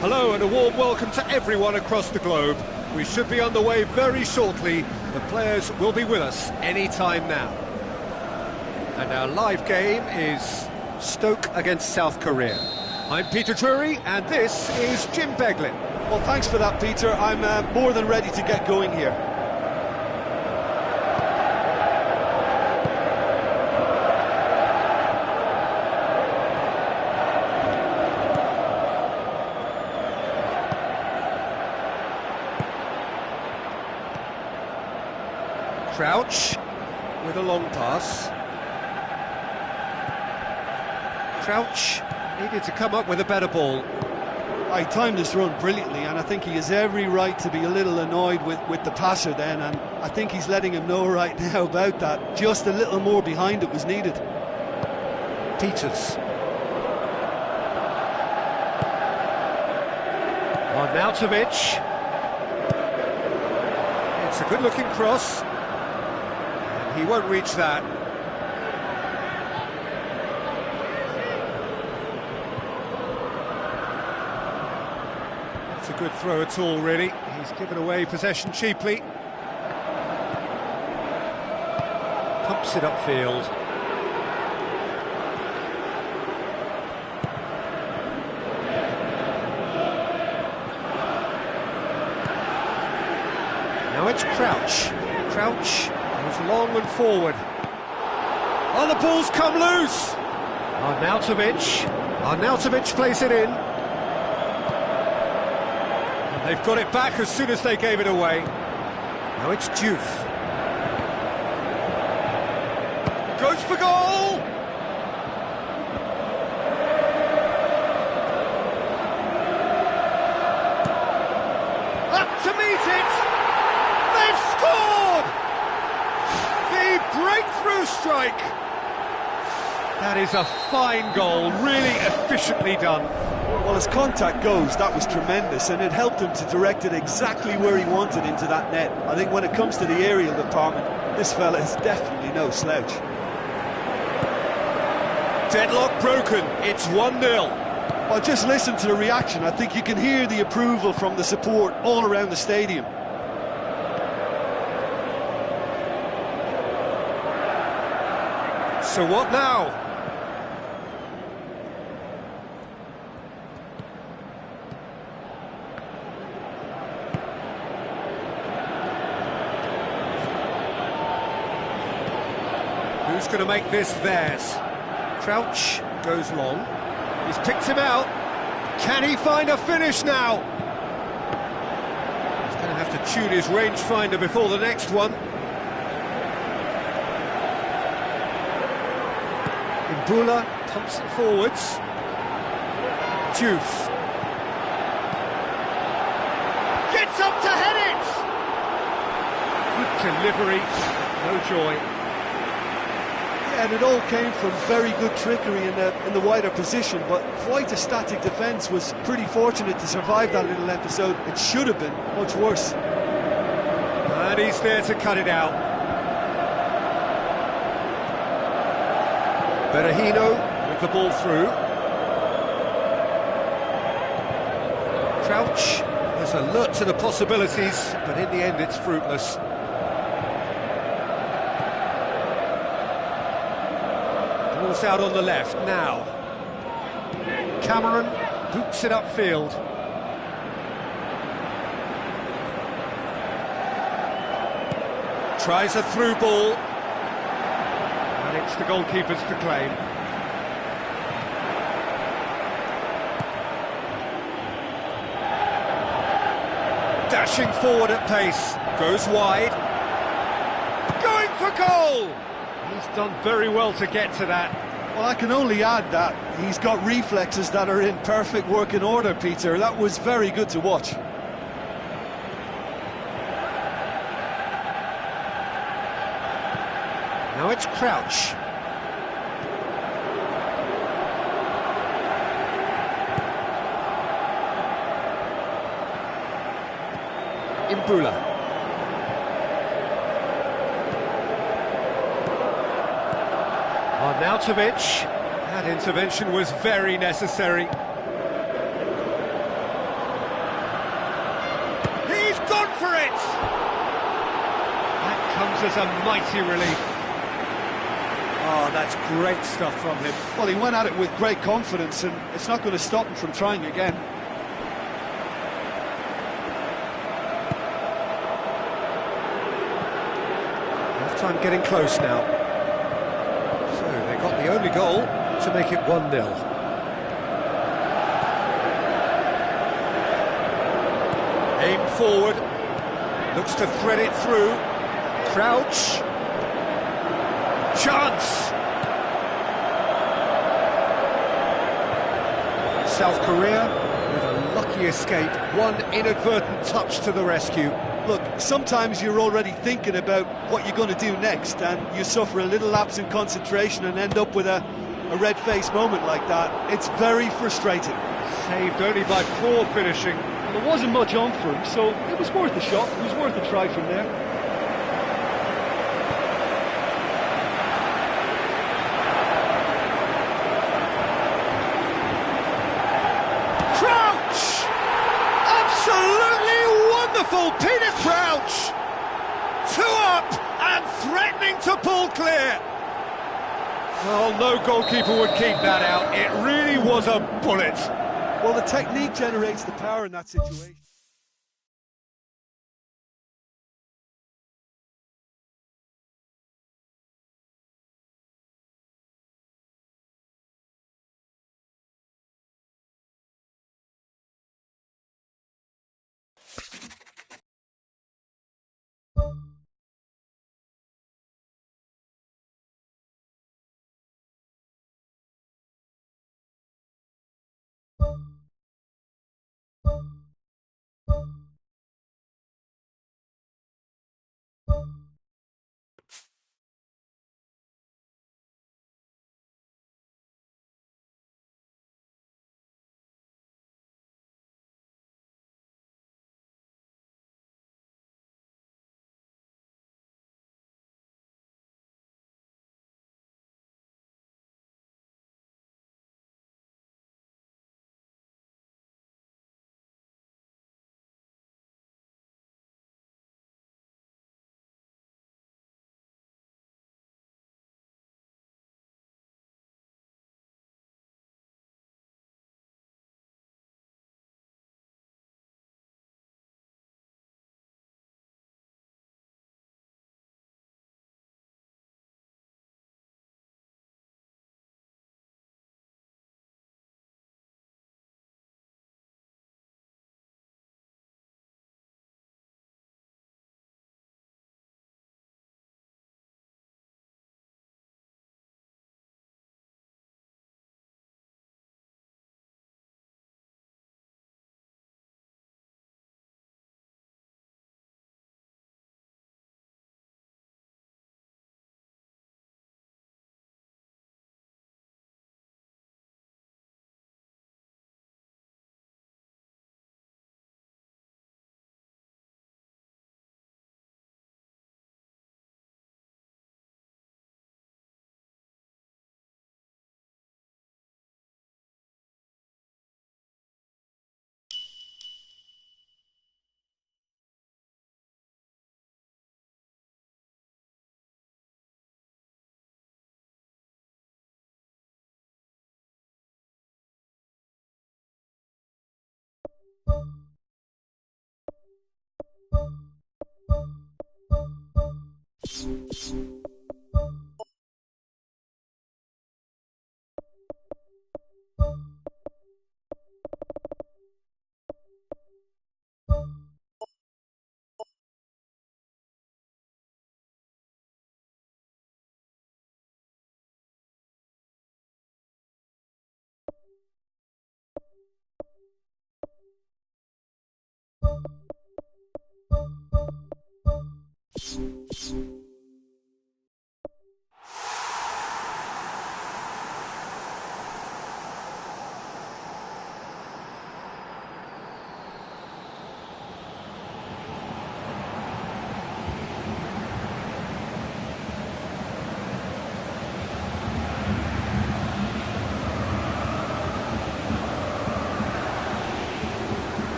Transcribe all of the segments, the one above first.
Hello and a warm welcome to everyone across the globe. We should be on the way very shortly. The players will be with us any time now. And our live game is Stoke against South Korea. I'm Peter Drury and this is Jim Beglin. Well, thanks for that, Peter. I'm more than ready to get going here. Crouch with a long pass. Crouch needed to come up with a better ball. I timed this run brilliantly, and I think he has every right to be a little annoyed with the passer then, and I think he's letting him know right now about that. Just a little more behind it was needed. Peters. Arnautovic. It's a good-looking cross. He won't reach that. It's a good throw at all, really. He's given away possession cheaply. Pumps it upfield. Now it's Crouch. Crouch goes long and forward. Oh, the ball's come loose! Arnautovic plays it in. And they've got it back as soon as they gave it away. Now it's Diouf. Goes for goal! Up to meet it! They've scored! The breakthrough strike! That is a fine goal, really efficiently done. Well, as contact goes, that was tremendous, and it helped him to direct it exactly where he wanted into that net. I think when it comes to the aerial department, this fella is definitely no slouch. Deadlock broken, it's 1-0. Well, just listen to the reaction. I think you can hear the approval from the support all around the stadium. So what now? Who's going to make this theirs? Crouch goes long. He's picked him out. Can he find a finish now? He's going to have to tune his rangefinder before the next one. Imbula pumps it forwards. Diouf. Gets up to head it! Good delivery, no joy. And it all came from very good trickery in the wider position, but quite a static defence. Was pretty fortunate to survive that little episode. It should have been much worse. And he's there to cut it out. Berahino with the ball through. Crouch is alert to the possibilities, but in the end it's fruitless. Ball's out on the left now. Cameron boots it upfield. Tries a through ball. And it's the goalkeeper's to claim. Dashing forward at pace. Goes wide. Going for goal! He's done very well to get to that. Well, I can only add that he's got reflexes that are in perfect working order, Peter. That was very good to watch. Now it's Crouch. Imbula. Arnautovic. That intervention was very necessary. He's gone for it! That comes as a mighty relief. Oh, that's great stuff from him. Well, he went at it with great confidence, and it's not going to stop him from trying again. Half-time getting close now. So they got the only goal to make it 1-0. Aim forward. Looks to thread it through. Crouch. Chance! South Korea with a lucky escape. One inadvertent touch to the rescue. Look, sometimes you're already thinking about what you're going to do next, and you suffer a little lapse in concentration and end up with a red-faced moment like that. It's very frustrating. Saved only by poor finishing. Well, there wasn't much on for him, so it was worth a shot. It was worth a try from there. Peter Crouch! 2 up and threatening to pull clear. Well, no goalkeeper would keep that out. It really was a bullet. Well, the technique generates the power in that situation.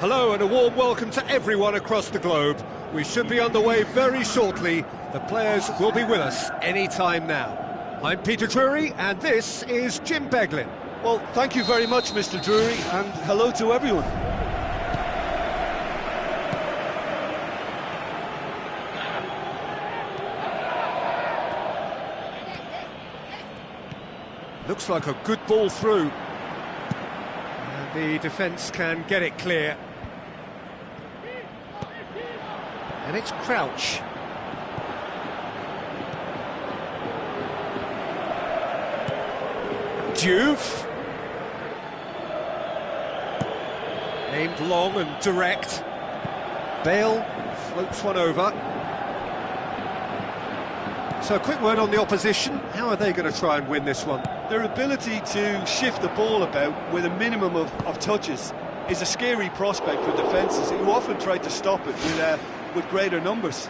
Hello and a warm welcome to everyone across the globe. We should be on the way very shortly. The players will be with us any time now. I'm Peter Drury and this is Jim Beglin. Well, thank you very much, Mr. Drury, and hello to everyone. Looks like a good ball through. And the defence can get it clear. And it's Crouch. Juve. Aimed long and direct. Bale floats one over. So a quick word on the opposition. How are they going to try and win this one? Their ability to shift the ball about with a minimum of touches is a scary prospect for defences who often try to stop it with greater numbers.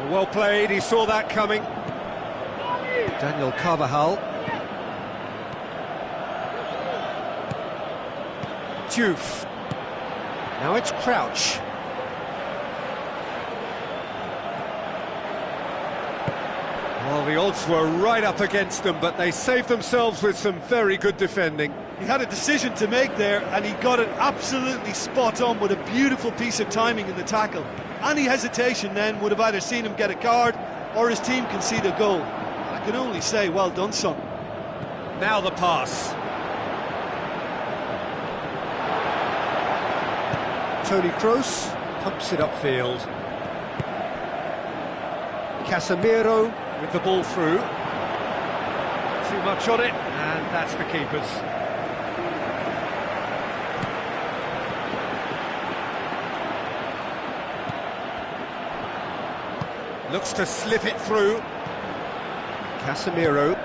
Well played, he saw that coming. Daniel Carvajal. Juve. Now it's Crouch. Well, the odds were right up against them, but they saved themselves with some very good defending. He had a decision to make there, and he got it absolutely spot on with a beautiful piece of timing in the tackle. Any hesitation then would have either seen him get a card or his team concede a goal. I can only say, well done, son. Now the pass. Toni Kroos pumps it upfield. Casemiro with the ball through. Too much on it, and that's the keeper's. Looks to slip it through. Casemiro.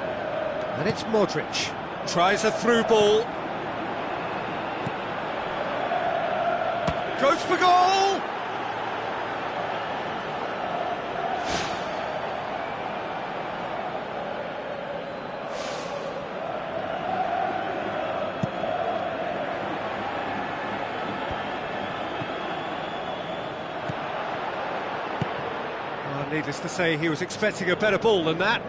And it's Modric. Tries a through ball. Goes for goal! Well, needless to say, he was expecting a better ball than that.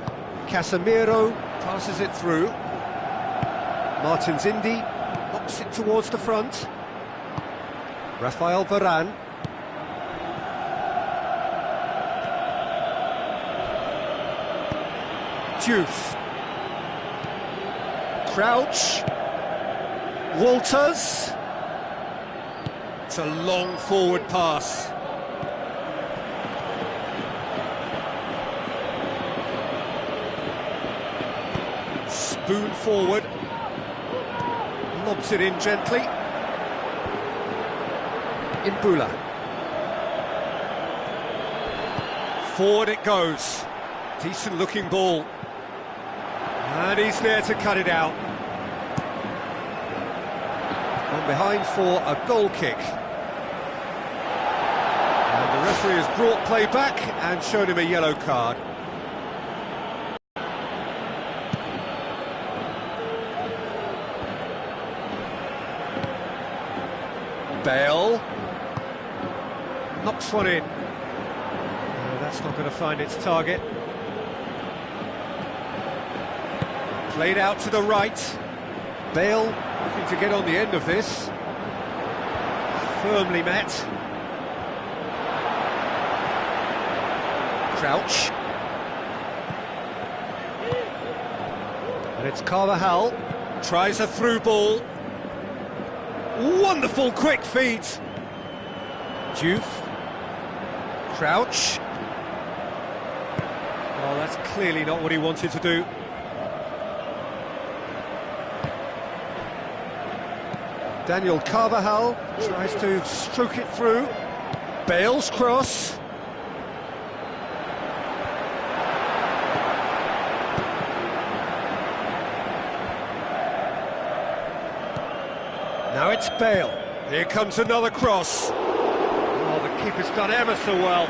Casemiro passes it through. Martins Indy knocks it towards the front. Rafael Varane. Juve. Crouch. Walters. It's a long forward pass. Spoon forward. Lobs it in gently. Imbula. Forward it goes. Decent looking ball. And he's there to cut it out. On behind for a goal kick. And the referee has brought play back and showed him a yellow card. Bale. Knocks one in. No, that's not going to find its target. Played out to the right. Bale looking to get on the end of this. Firmly met. Crouch. And it's Carvajal. Tries a through ball. Wonderful quick feet. Juve. Crouch. Oh, that's clearly not what he wanted to do. Daniel Carvajal tries to stroke it through. Bale's cross. Now it's Bale. Here comes another cross. Oh, the keeper's done ever so well.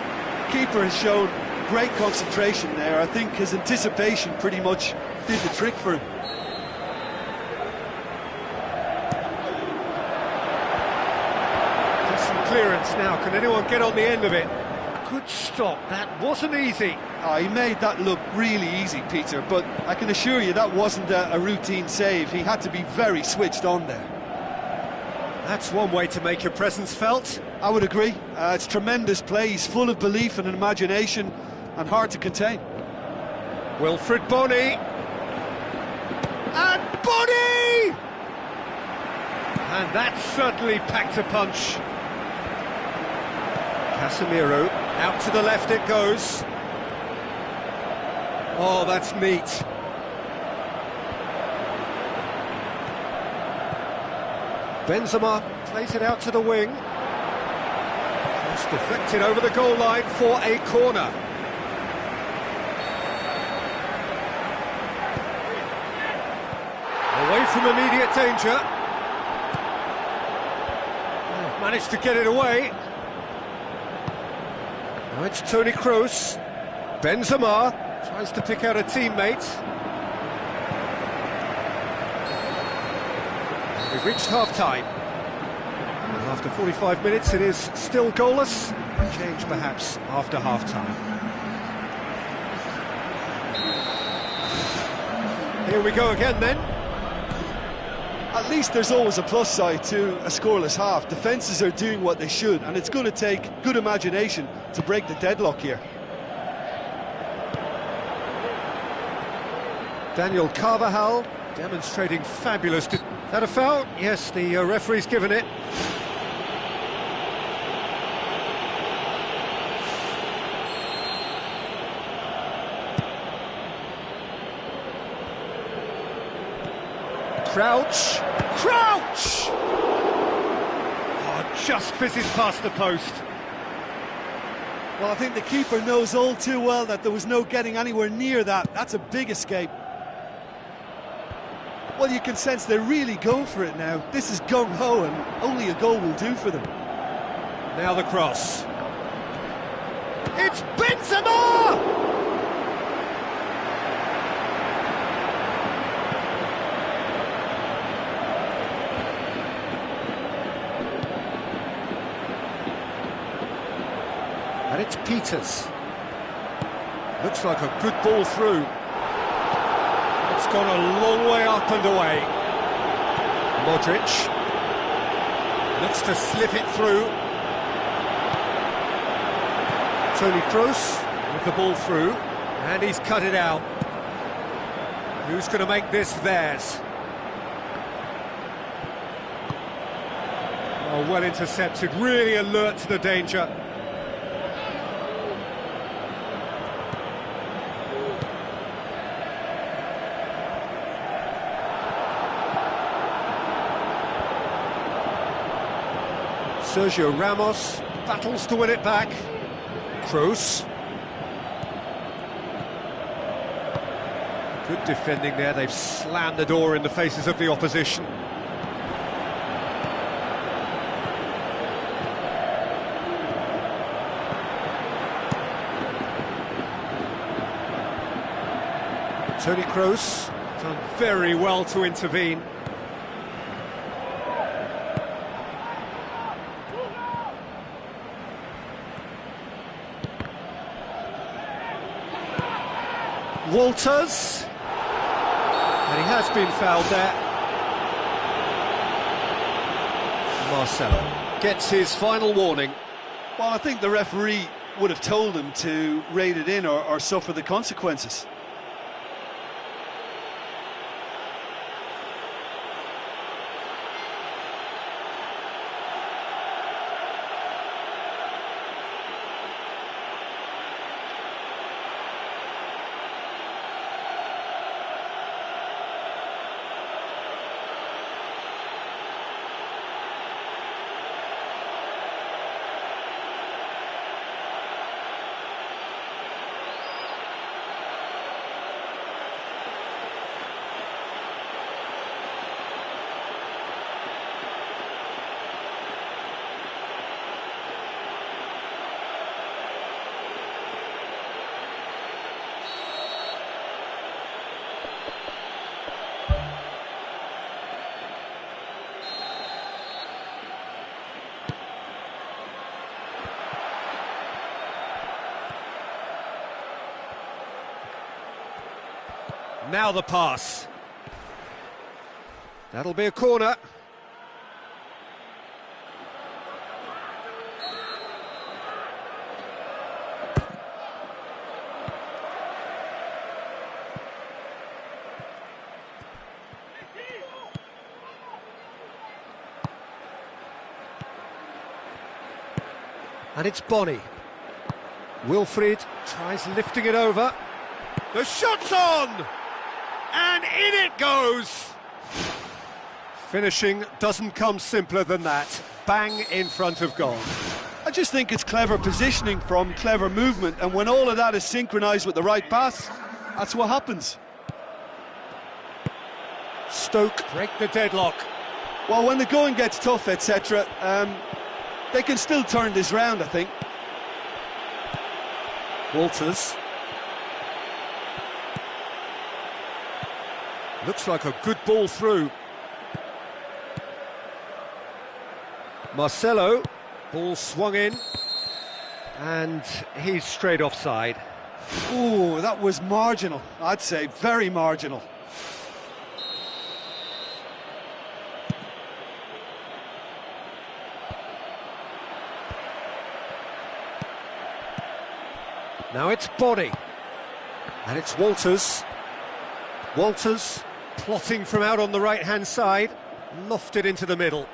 keeper has shown great concentration there. I think his anticipation pretty much did the trick for him. Just some clearance now. Can anyone get on the end of it? Good stop. That wasn't easy. Oh, he made that look really easy, Peter, but I can assure you that wasn't a routine save. He had to be very switched on there. That's one way to make your presence felt. I would agree. It's tremendous play. He's full of belief and imagination and hard to contain. Wilfred Bony. And Bony! And that certainly packed a punch. Casemiro, out to the left it goes. Oh, that's neat. Benzema plays it out to the wing. Just deflected over the goal line for a corner. Away from immediate danger. Oh, managed to get it away. Now it's Toni Kroos. Benzema tries to pick out a teammate. We've reached half-time. After 45 minutes it is still goalless. Change perhaps after half-time. Here we go again then. At least there's always a plus side to a scoreless half. Defences are doing what they should, and it's going to take good imagination to break the deadlock here. Daniel Carvajal demonstrating fabulous... Is that a foul? Yes, the referee's given it. Crouch! Crouch! Oh, just fizzes past the post. Well, I think the keeper knows all too well that there was no getting anywhere near that. That's a big escape. Well, you can sense they're really going for it now. This is gung-ho, and only a goal will do for them. Now the cross. It's Benzema! And it's Peters. Looks like a good ball through. It's gone a long way up and away. Modric looks to slip it through. Toni Kroos with the ball through, and he's cut it out. Who's going to make this theirs? Oh, well intercepted, really alert to the danger. Sergio Ramos battles to win it back. Kroos. Good defending there, they've slammed the door in the faces of the opposition. Toni Kroos done very well to intervene. Walters, and he has been fouled there. Marcelo gets his final warning. Well, I think the referee would have told him to rate it in or suffer the consequences. Now the pass. That'll be a corner. And it's Bonnie. Wilfried tries lifting it over. The shot's on! And in it goes! Finishing doesn't come simpler than that. Bang in front of goal. I just think it's clever positioning from clever movement, and when all of that is synchronised with the right pass, that's what happens. Stoke break the deadlock. Well, when the going gets tough, etc., they can still turn this round, I think. Walters. Looks like a good ball through. Marcelo, ball swung in, and he's straight offside. Ooh, that was marginal, I'd say, very marginal. Now it's Bonnie, and it's Walters. Walters plotting from out on the right-hand side, lofted into the middle.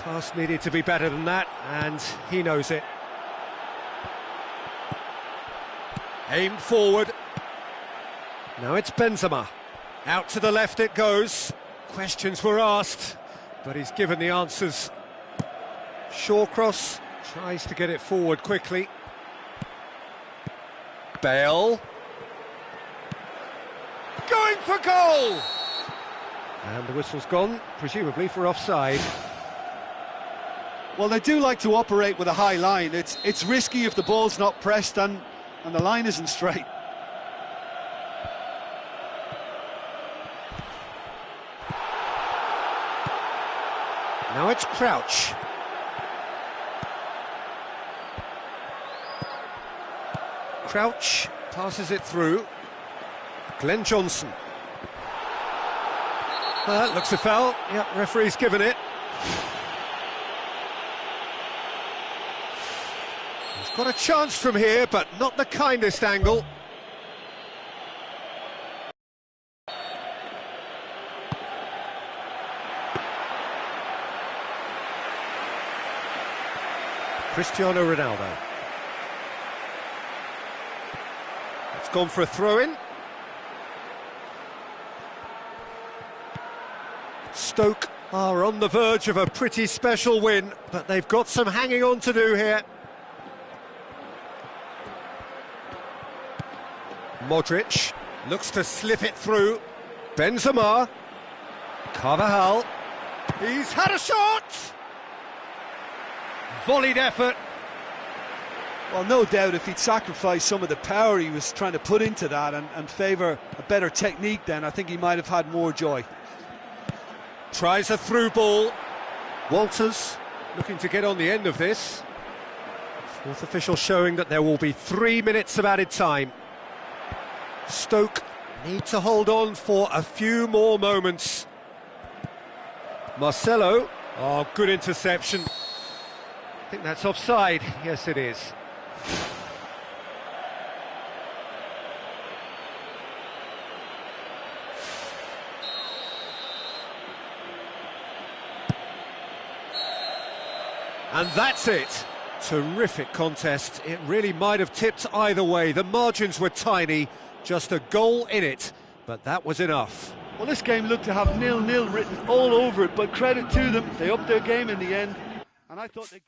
Pass needed to be better than that, and he knows it. Aimed forward. Now it's Benzema. Out to the left it goes. Questions were asked, but he's given the answers. Shawcross tries to get it forward quickly. Bale. Going for goal! And the whistle's gone, presumably for offside. Well, they do like to operate with a high line. It's risky if the ball's not pressed and the line isn't straight. Now it's Crouch. Crouch passes it through. Glenn Johnson. Well, that looks a foul. Yep, referee's given it. He's got a chance from here, but not the kindest angle. Cristiano Ronaldo. It's gone for a throw-in. Stoke are on the verge of a pretty special win, but they've got some hanging on to do here. Modric looks to slip it through. Benzema. Carvajal. He's had a shot! Volleyed effort. Well, no doubt if he'd sacrificed some of the power he was trying to put into that and favour a better technique, then I think he might have had more joy. Tries a through ball. Walters looking to get on the end of this. Fourth official showing that there will be 3 minutes of added time. Stoke need to hold on for a few more moments. Marcelo. Oh, good interception. I think that's offside. Yes, it is. And that's it. Terrific contest. It really might have tipped either way. The margins were tiny, just a goal in it, but that was enough. Well, this game looked to have 0-0 written all over it, but credit to them, they upped their game in the end, and I thought they...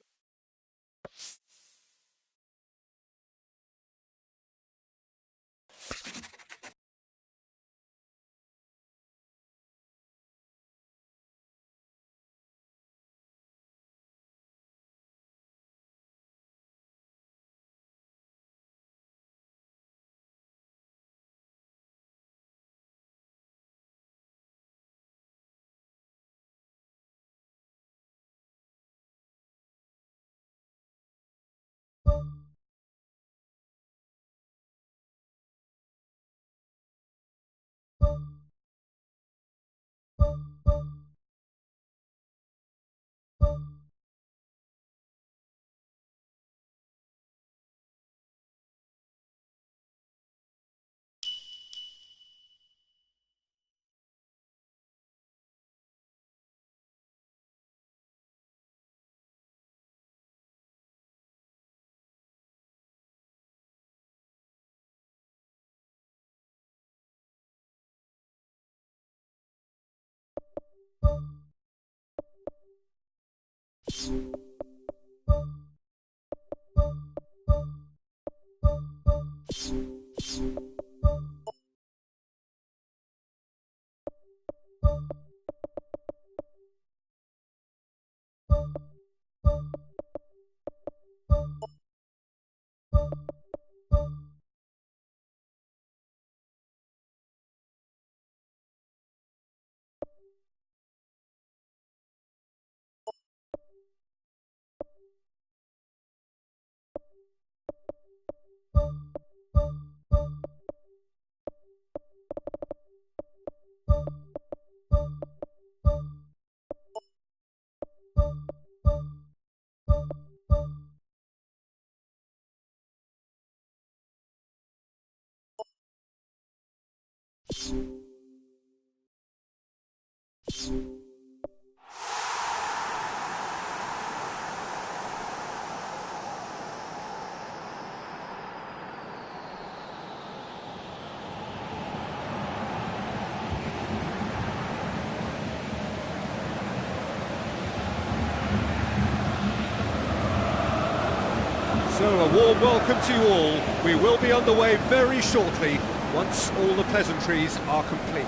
So a warm welcome to you all. We will be underway very shortly once all the pleasantries are complete.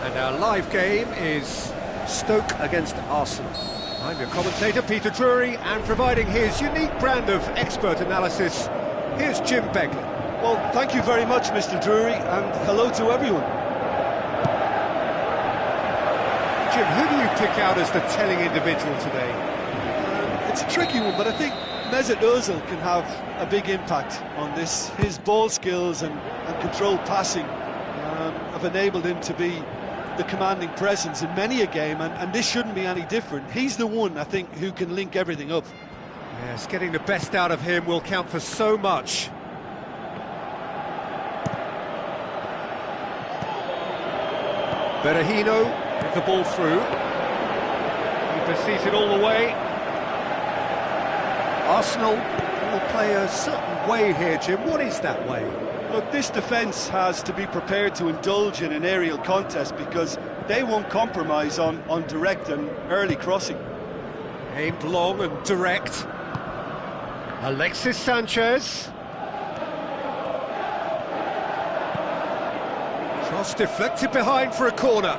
And our live game is Stoke against Arsenal. I'm your commentator, Peter Drury, and providing his unique brand of expert analysis, here's Jim Beglin. Well, thank you very much, Mr. Drury, and hello to everyone. Jim, who do you pick out as the telling individual today? It's a tricky one, but I think Mesut Ozil can have a big impact on this. His ball skills and controlled passing have enabled him to be the commanding presence in many a game, and this shouldn't be any different. He's the one, I think, who can link everything up. Yes, getting the best out of him will count for so much. Berahino with the ball through. Keeper sees it all the way. Arsenal will play a certain way here, Jim. What is that way? Look, this defence has to be prepared to indulge in an aerial contest because they won't compromise on direct and early crossing. Aimed long and direct. Alexis Sanchez. Cross deflected behind for a corner.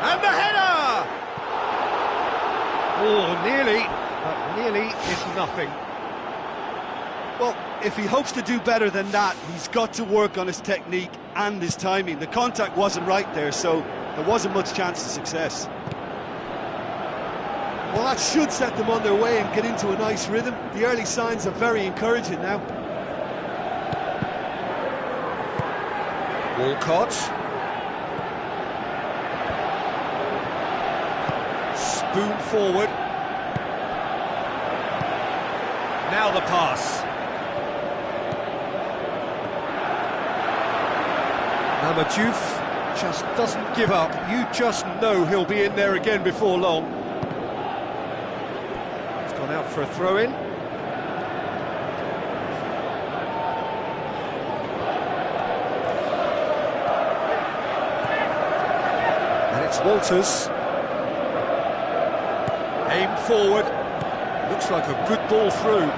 And the header! Oh, nearly, but nearly is nothing. Well, if he hopes to do better than that, he's got to work on his technique and his timing. The contact wasn't right there, so there wasn't much chance of success. Well, that should set them on their way and get into a nice rhythm. The early signs are very encouraging now. Walcott. Spoon forward. Now the pass. Mamadiouf just doesn't give up. You just know he'll be in there again before long. It's gone out for a throw-in. And it's Walters. Aimed forward. Looks like a good ball through.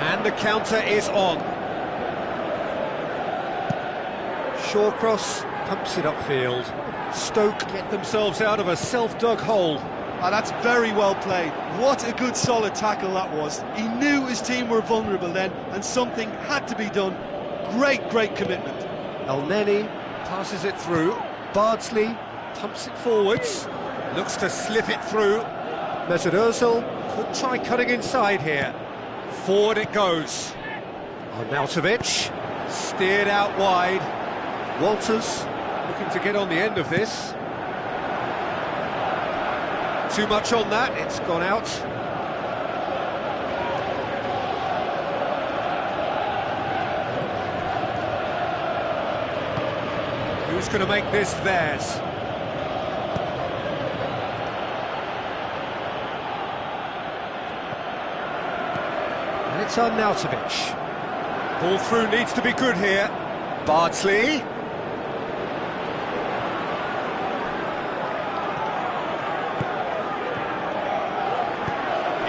And the counter is on. Shawcross pumps it upfield. Stoke get themselves out of a self-dug hole. Oh, that's very well played. What a good solid tackle that was. He knew his team were vulnerable then, and something had to be done. Great commitment. El Neni passes it through. Bardsley pumps it forwards. Looks to slip it through. Mesut Ozil could try cutting inside here. Forward it goes. Arnautovic steered out wide. Walters looking to get on the end of this. Too much on that, it's gone out. Who's going to make this theirs? And It's Arnautovic. Ball through needs to be good here. Bardsley.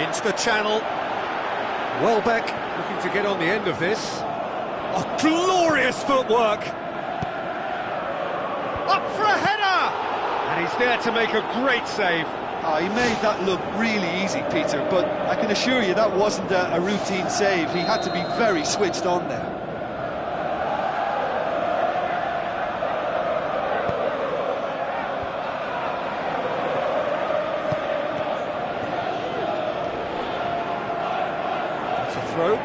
Into the channel. Welbeck looking to get on the end of this. Oh, glorious footwork! Up for a header! And he's there to make a great save. Oh, he made that look really easy, Peter, but I can assure you that wasn't a routine save. He had to be very switched on there. That's a throw.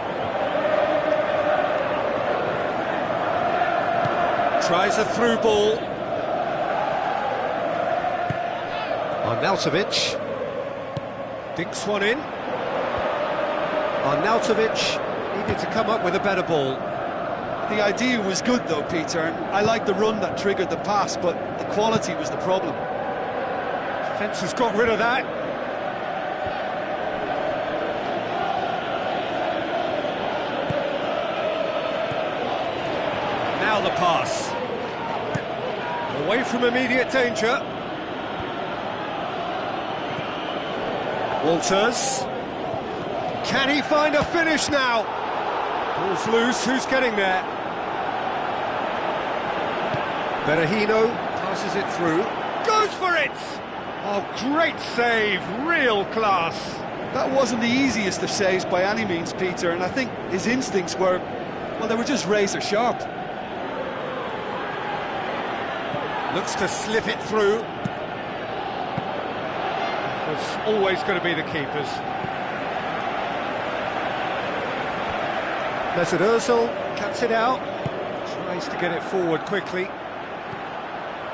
Tries a through ball. Arnautovic dinks one in. Arnautovic needed to come up with a better ball. The idea was good though, Peter, and I like the run that triggered the pass, but the quality was the problem. Defence has got rid of that. Now the pass. Away from immediate danger. Walters. Can he find a finish now? Ball's loose, who's getting there? Berahino passes it through. Goes for it! Oh, great save, real class. That wasn't the easiest of saves by any means, Peter, and I think his instincts were, well, they were just razor sharp. Looks to slip it through. It's always going to be the keepers. Mesut Ozil cuts it out, tries to get it forward quickly.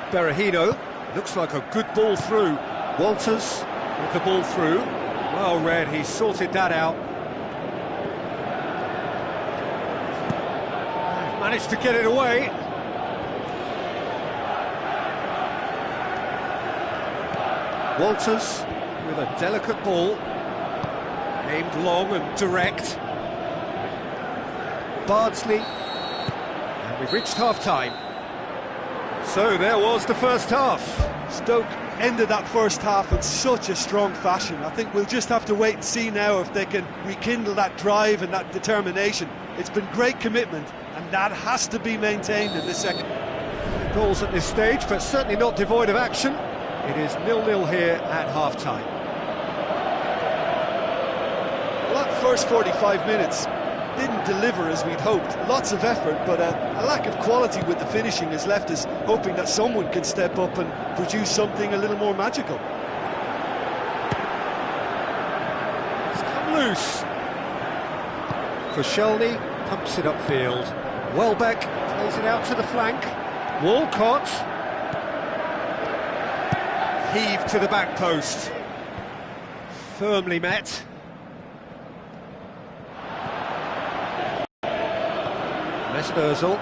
Berahino, looks like a good ball through. Walters with the ball through. Well read, he sorted that out. Managed to get it away. Walters with a delicate ball, aimed long and direct. Bardsley, and we've reached half-time. So there was the first half. Stoke ended that first half in such a strong fashion. I think we'll just have to wait and see now if they can rekindle that drive and that determination. It's been great commitment, and that has to be maintained in this second. Goals at this stage, but certainly not devoid of action. It is 0-0 here at half-time. Well, that first 45 minutes didn't deliver as we'd hoped. Lots of effort, but a lack of quality with the finishing has left us hoping that someone can step up and produce something a little more magical. It's come loose. Koscielny pumps it upfield. Welbeck plays it out to the flank. Walcott. Heave to the back post. Firmly met. Mesut Ozil.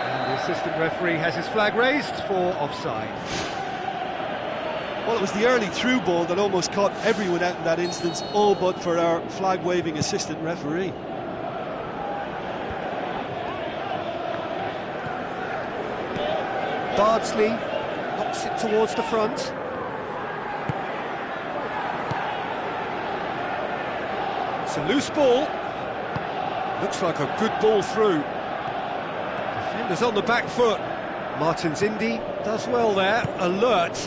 And the assistant referee has his flag raised for offside. Well, it was the early through ball that almost caught everyone out in that instance, all but for our flag-waving assistant referee. Bardsley knocks it towards the front. It's a loose ball. Looks like a good ball through. Defenders on the back foot. Martins Indy does well there, alert.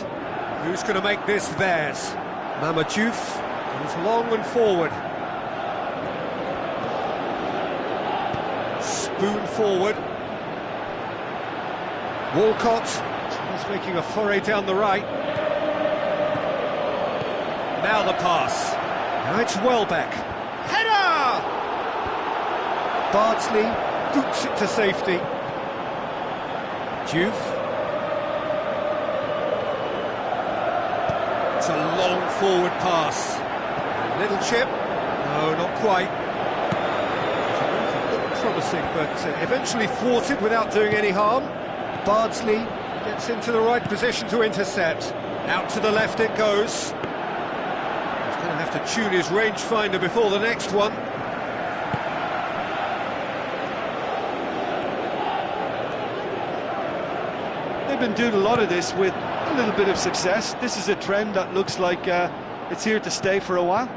Who's going to make this theirs? Mamadou goes long and forward. Spoon forward. Walcott is making a foray down the right. Now the pass. Now it's Welbeck. Header! Bardsley boots it to safety. Diouf. It's a long forward pass. Little chip. No, not quite. It looked promising, but eventually thwarted without doing any harm. Bardsley gets into the right position to intercept. Out to the left it goes. to tune his rangefinder before the next one. They've been doing a lot of this with a little bit of success. This is a trend that looks like it's here to stay for a while.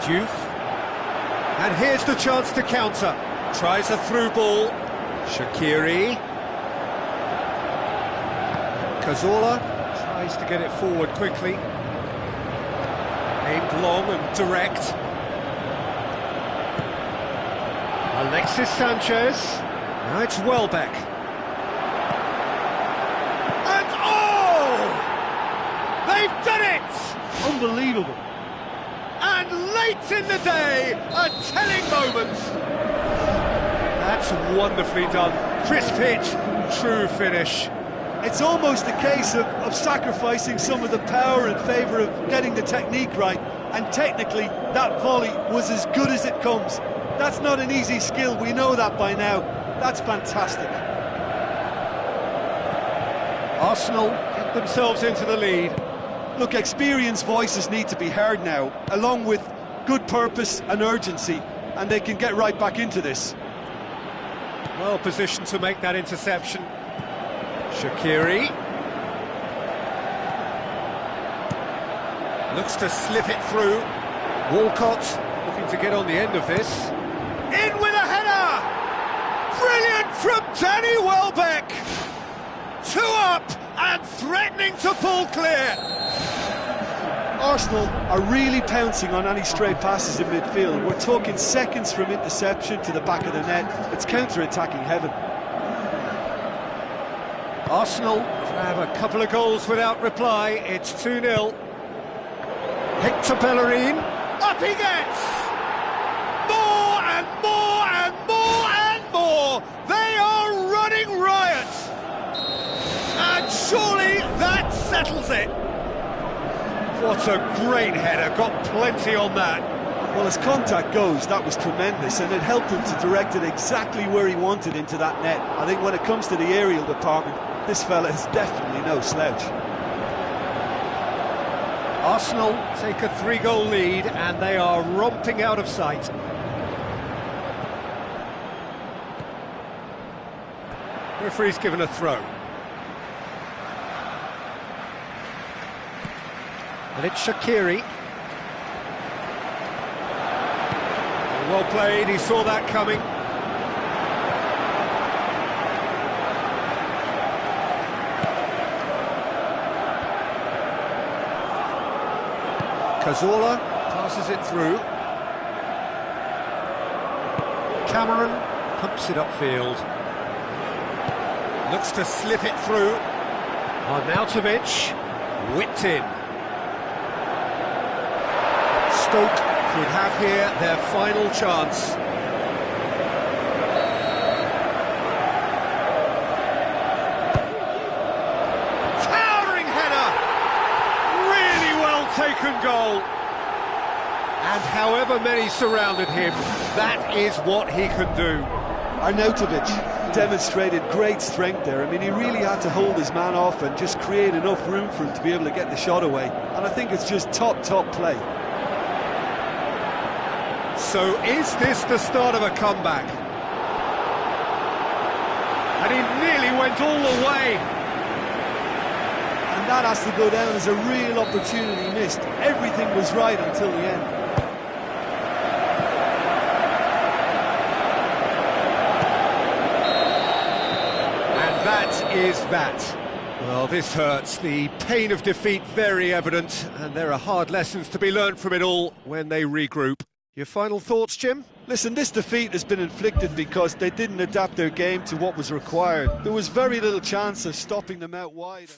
Diouf. And here's the chance to counter. Tries a through ball. Shaqiri. Cazorla tries to get it forward quickly. Aimed long and direct. Alexis Sanchez. Now it's Welbeck. And oh! They've done it! Unbelievable. And late in the day, a telling moment. That's wonderfully done. Crisp hit, true finish. It's almost a case of sacrificing some of the power in favour of getting the technique right, and technically that volley was as good as it comes. That's not an easy skill, we know that by now. That's fantastic. Arsenal get themselves into the lead. Look, experienced voices need to be heard now, along with good purpose and urgency, and they can get right back into this. Well positioned to make that interception. Shaqiri looks to slip it through. Walcott looking to get on the end of this. In with a header! Brilliant from Danny Welbeck! 2 up and threatening to pull clear. Arsenal are really pouncing on any stray passes in midfield. We're talking seconds from interception to the back of the net. It's counter-attacking heaven. Arsenal have a couple of goals without reply. It's 2-0. Hector Bellerin. Up he gets! More and more and more and more! They are running riot! And surely that settles it! What a great header, got plenty on that. Well, as contact goes, that was tremendous, and it helped him to direct it exactly where he wanted into that net. I think when it comes to the aerial department, this fella is definitely no slouch. Arsenal take a 3-goal lead and they are romping out of sight. Referee's given a throw. And it's Shaqiri. Well played, he saw that coming. Cazorla passes it through. Cameron pumps it upfield. Looks to slip it through. Arnautovic whipped in. Stoke could have here their final chance. Towering header! Really well taken goal. And however many surrounded him, that is what he can do. Arnautovic demonstrated great strength there. I mean, he really had to hold his man off and just create enough room for him to be able to get the shot away. And I think it's just top play. So is this the start of a comeback? And he nearly went all the way. And that has to go down as a real opportunity missed. Everything was right until the end. And that is that. Well, this hurts. The pain of defeat very evident, and there are hard lessons to be learned from it all when they regroup. Your final thoughts, Jim? Listen, this defeat has been inflicted because they didn't adapt their game to what was required. There was very little chance of stopping them out wide.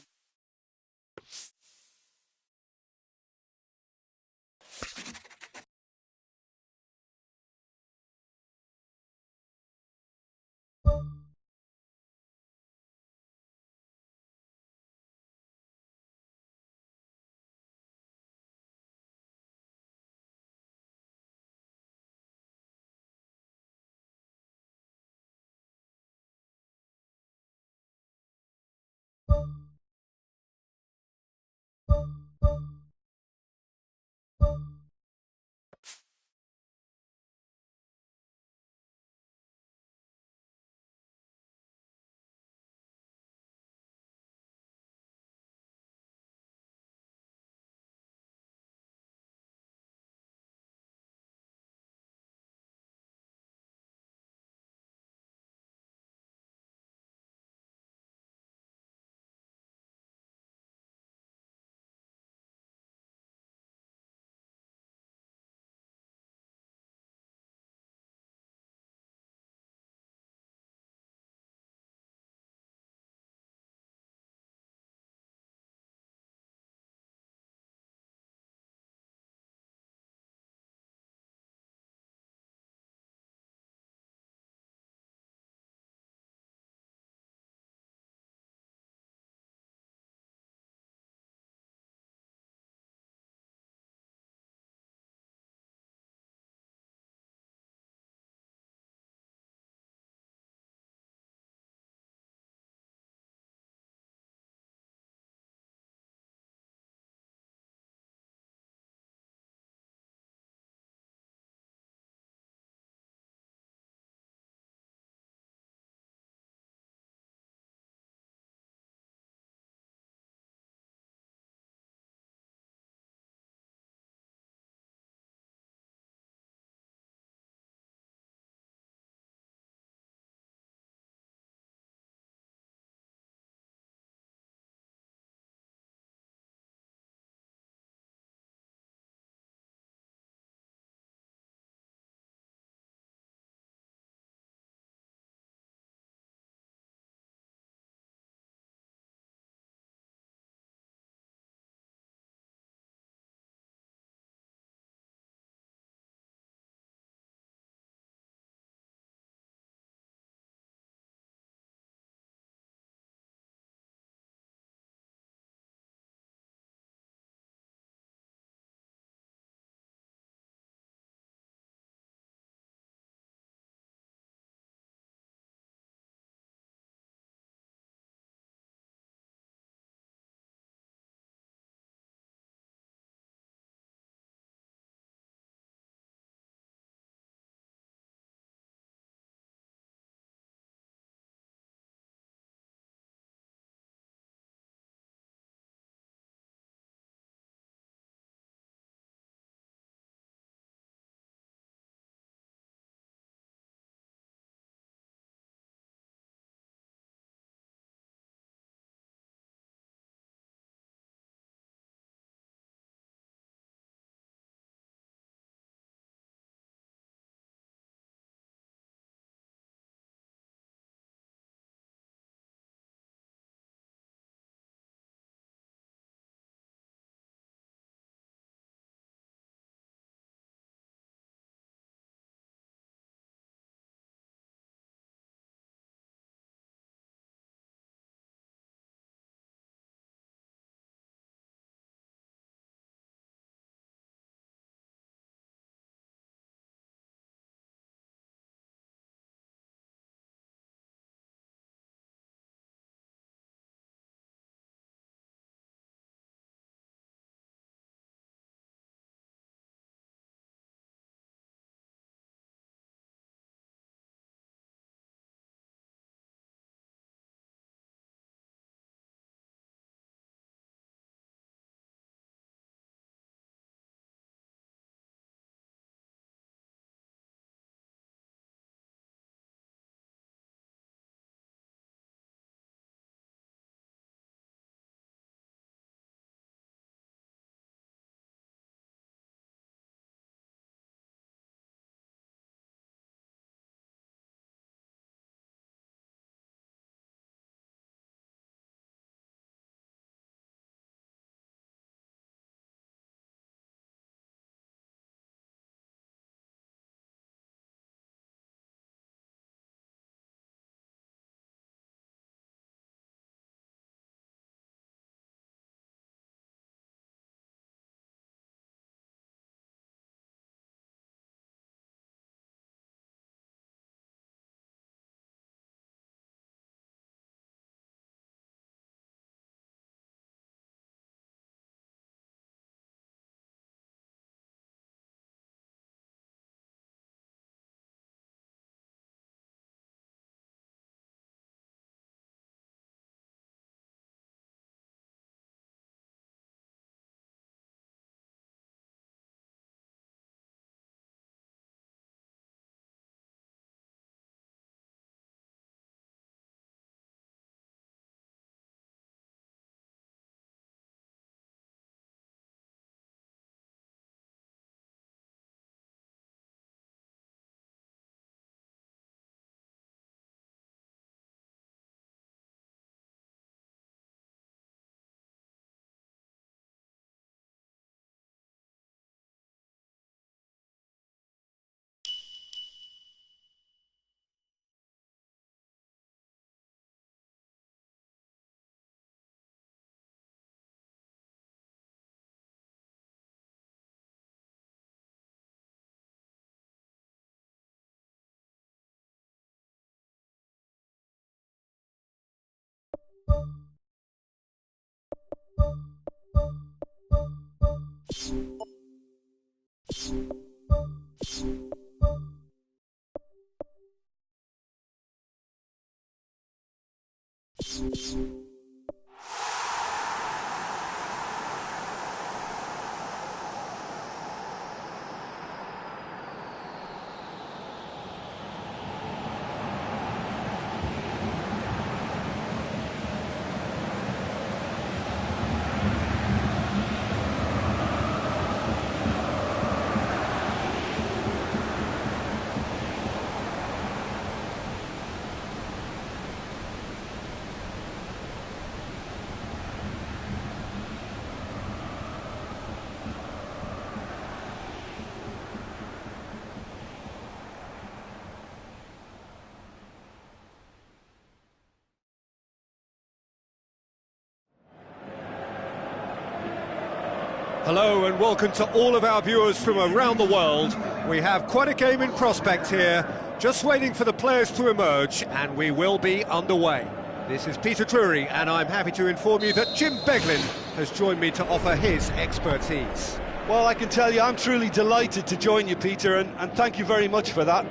Hello and welcome to all of our viewers from around the world. We have quite a game in prospect here, just waiting for the players to emerge, and we will be underway. This is Peter Drury, and I'm happy to inform you that Jim Beglin has joined me to offer his expertise. Well, I can tell you I'm truly delighted to join you, Peter, and thank you very much for that.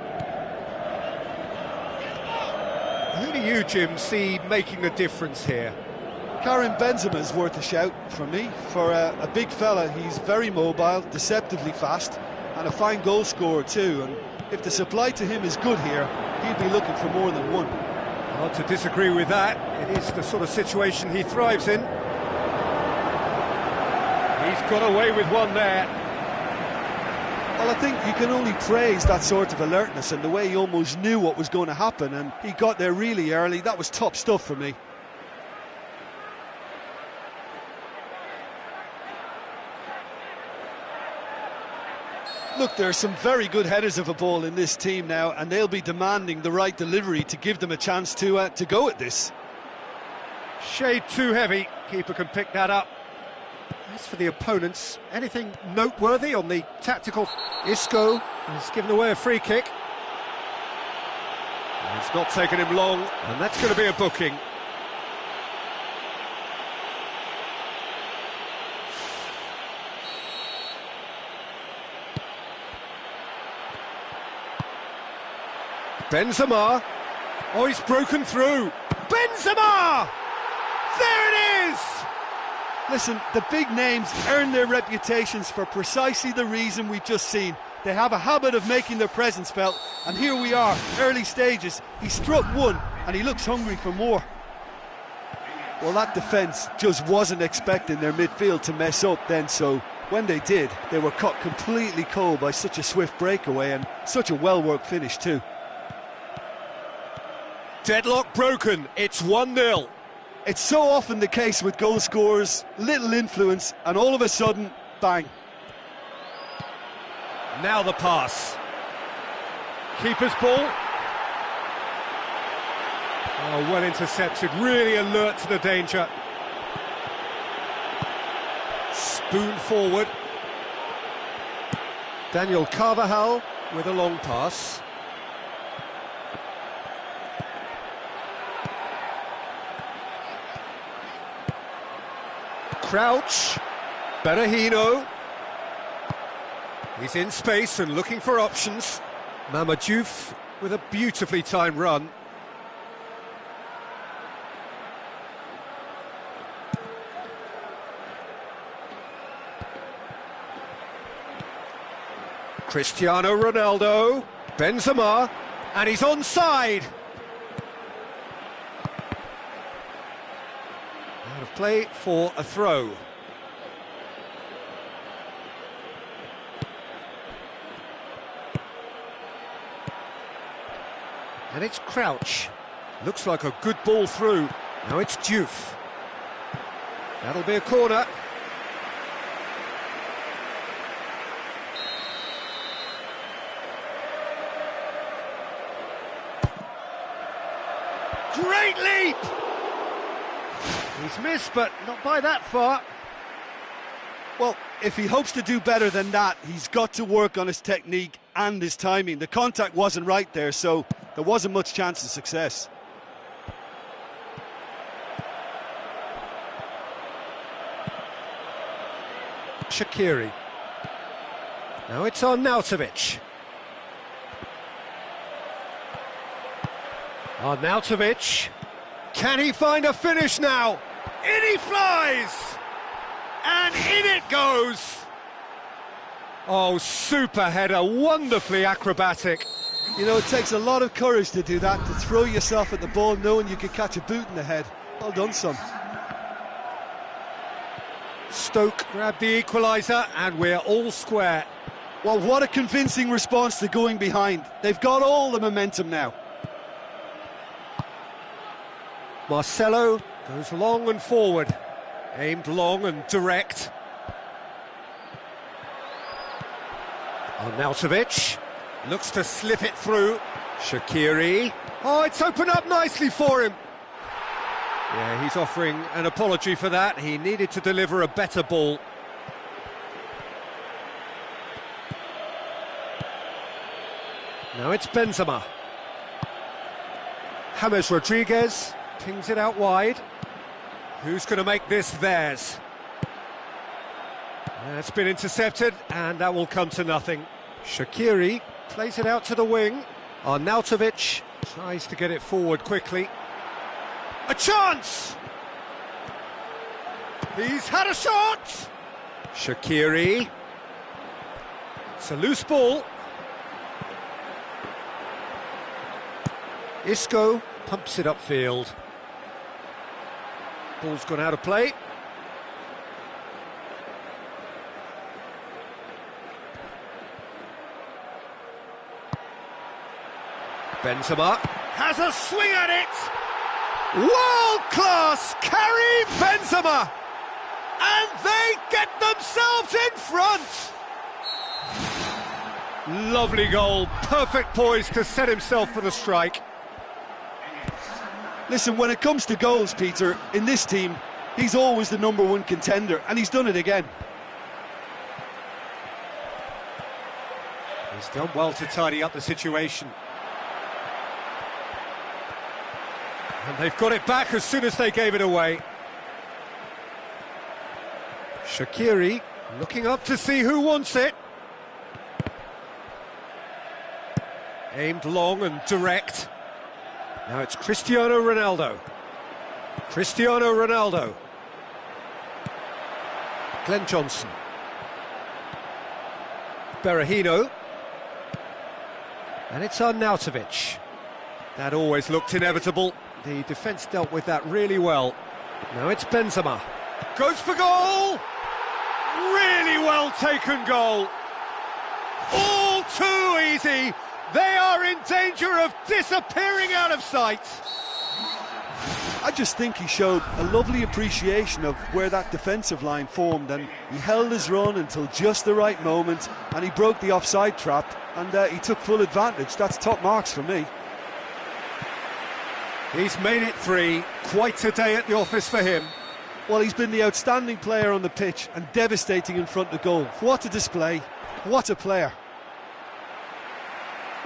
Who do you, Jim, see making the difference here? Karim Benzema's worth a shout for me. For a big fella, he's very mobile, deceptively fast, and a fine goal scorer too. And if the supply to him is good here, he'll be looking for more than one. Hard to disagree with that. It is the sort of situation he thrives in. He's got away with one there. Well, I think you can only praise that sort of alertness and the way he almost knew what was going to happen, and he got there really early. That was top stuff for me. Look, there are some very good headers of a ball in this team now, and they'll be demanding the right delivery to give them a chance to go at this. Shade too heavy. Keeper can pick that up. As for the opponents, anything noteworthy on the tactical? Isco has given away a free kick. It's not taken him long, and that's going to be a booking. Benzema. Oh, he's broken through. Benzema! There it is! Listen, the big names earn their reputations for precisely the reason we've just seen. They have a habit of making their presence felt, and here we are, early stages. He struck one, and he looks hungry for more. Well, that defence just wasn't expecting their midfield to mess up then, so when they did, they were caught completely cold by such a swift breakaway and such a well-worked finish too. Deadlock broken, it's 1-0. It's so often the case with goal scorers, little influence, and all of a sudden, bang. Now the pass. Keeper's ball. Oh, well intercepted, really alert to the danger. Spoon forward. Daniel Carvajal with a long pass. Crouch, Berahino. He's in space and looking for options. Mamadou with a beautifully timed run. Cristiano Ronaldo, Benzema, and he's onside. Out of play for a throw. And it's Crouch. Looks like a good ball through. Now it's Diouf. That'll be a corner. Great leap! He's missed, but not by that far. Well, if he hopes to do better than that, he's got to work on his technique and his timing. The contact wasn't right there, so there wasn't much chance of success. Shaqiri. Now it's on Arnautovic. Arnautovic. Can he find a finish now? In he flies! And in it goes! Oh, super header, wonderfully acrobatic. You know, it takes a lot of courage to do that, to throw yourself at the ball knowing you could catch a boot in the head. Well done, son. Stoke grabbed the equaliser and we're all square. Well, what a convincing response to going behind. They've got all the momentum now. Marcelo goes long and forward. Aimed long and direct. Arnautovic looks to slip it through. Shaqiri. Oh, it's opened up nicely for him. Yeah, he's offering an apology for that. He needed to deliver a better ball. Now it's Benzema. James Rodriguez pings it out wide. Who's going to make this theirs? It's been intercepted, and that will come to nothing. Shaqiri plays it out to the wing. Arnautovic tries to get it forward quickly. A chance! He's had a shot! Shaqiri. It's a loose ball. Isco pumps it upfield. Ball's gone out of play. Benzema has a swing at it. World-class Karim Benzema. And they get themselves in front. Lovely goal. Perfect poise to set himself for the strike. Listen, when it comes to goals, Peter, in this team, he's always the #1 contender, and he's done it again. He's done well to tidy up the situation. And they've got it back as soon as they gave it away. Shaqiri looking up to see who wants it. Aimed long and direct. Now it's Cristiano Ronaldo. Cristiano Ronaldo. Glenn Johnson. Berahino. And it's Arnautovic. That always looked inevitable. The defence dealt with that really well. Now it's Benzema. Goes for goal! Really well taken goal. All too easy. They are in danger of disappearing out of sight. I just think he showed a lovely appreciation of where that defensive line formed, and he held his run until just the right moment, and he broke the offside trap, and he took full advantage. That's top marks for me. He's made it 3. Quite a day at the office for him. Well, he's been the outstanding player on the pitch and devastating in front of goal. What a display. What a player.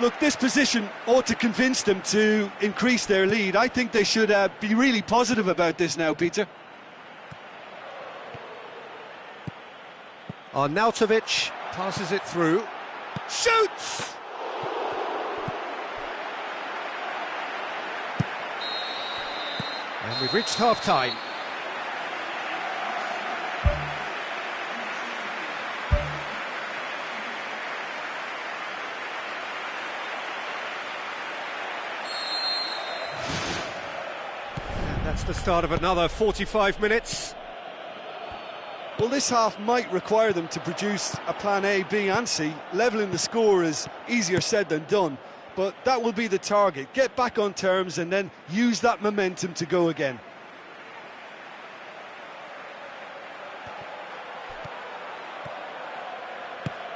Look, this position ought to convince them to increase their lead. I think they should be really positive about this now, Peter. Arnautovic passes it through. Shoots! And we've reached half-time. That's the start of another 45 minutes. Well, this half might require them to produce a plan A, B and C. Levelling the score is easier said than done, but that will be the target. Get back on terms and then use that momentum to go again.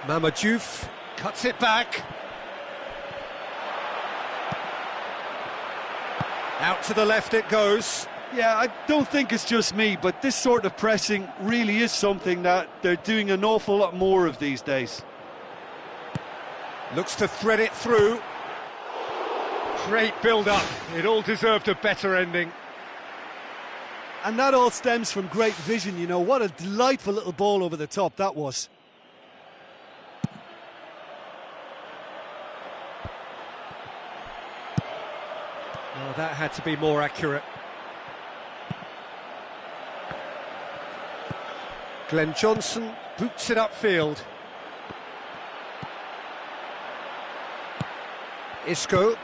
Mamadou cuts it back. Out to the left it goes. Yeah, I don't think it's just me, but this sort of pressing really is something that they're doing an awful lot more of these days. Looks to thread it through. Great build-up. It all deserved a better ending. And that all stems from great vision, you know. What a delightful little ball over the top that was. Oh, that had to be more accurate. Glenn Johnson boots it upfield. Isco.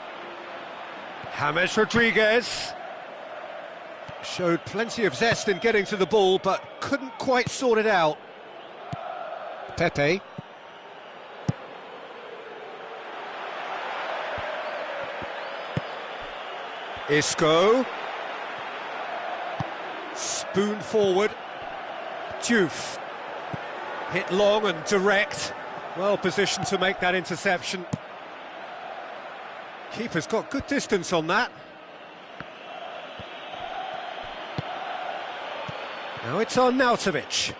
James Rodriguez. Showed plenty of zest in getting to the ball, but couldn't quite sort it out. Pepe. Isco. Spoon forward. Diouf. Hit long and direct. Well positioned to make that interception. Keeper's got good distance on that. Now it's on Arnautovic.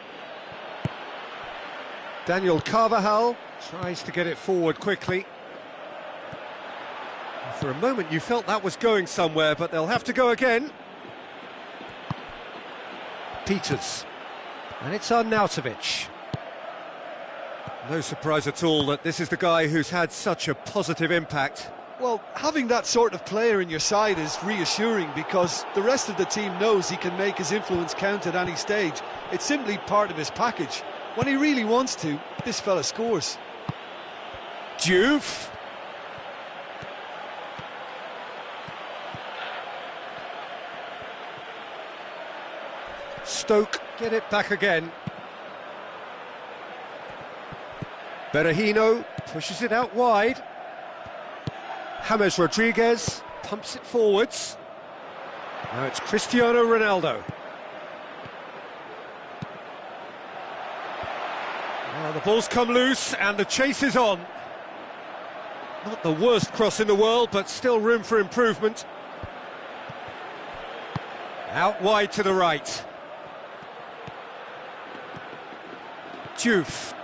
Daniel Carvajal tries to get it forward quickly. For a moment you felt that was going somewhere, but they'll have to go again. Peters. And it's on Arnautovic. No surprise at all that this is the guy who's had such a positive impact. Well, having that sort of player in your side is reassuring because the rest of the team knows he can make his influence count at any stage. It's simply part of his package. When he really wants to, this fella scores. Diouf. Stoke get it back again. Berahino pushes it out wide. James Rodriguez pumps it forwards. Now it's Cristiano Ronaldo. Well, the ball's come loose and the chase is on. Not the worst cross in the world, but still room for improvement. Out wide to the right. Diouf.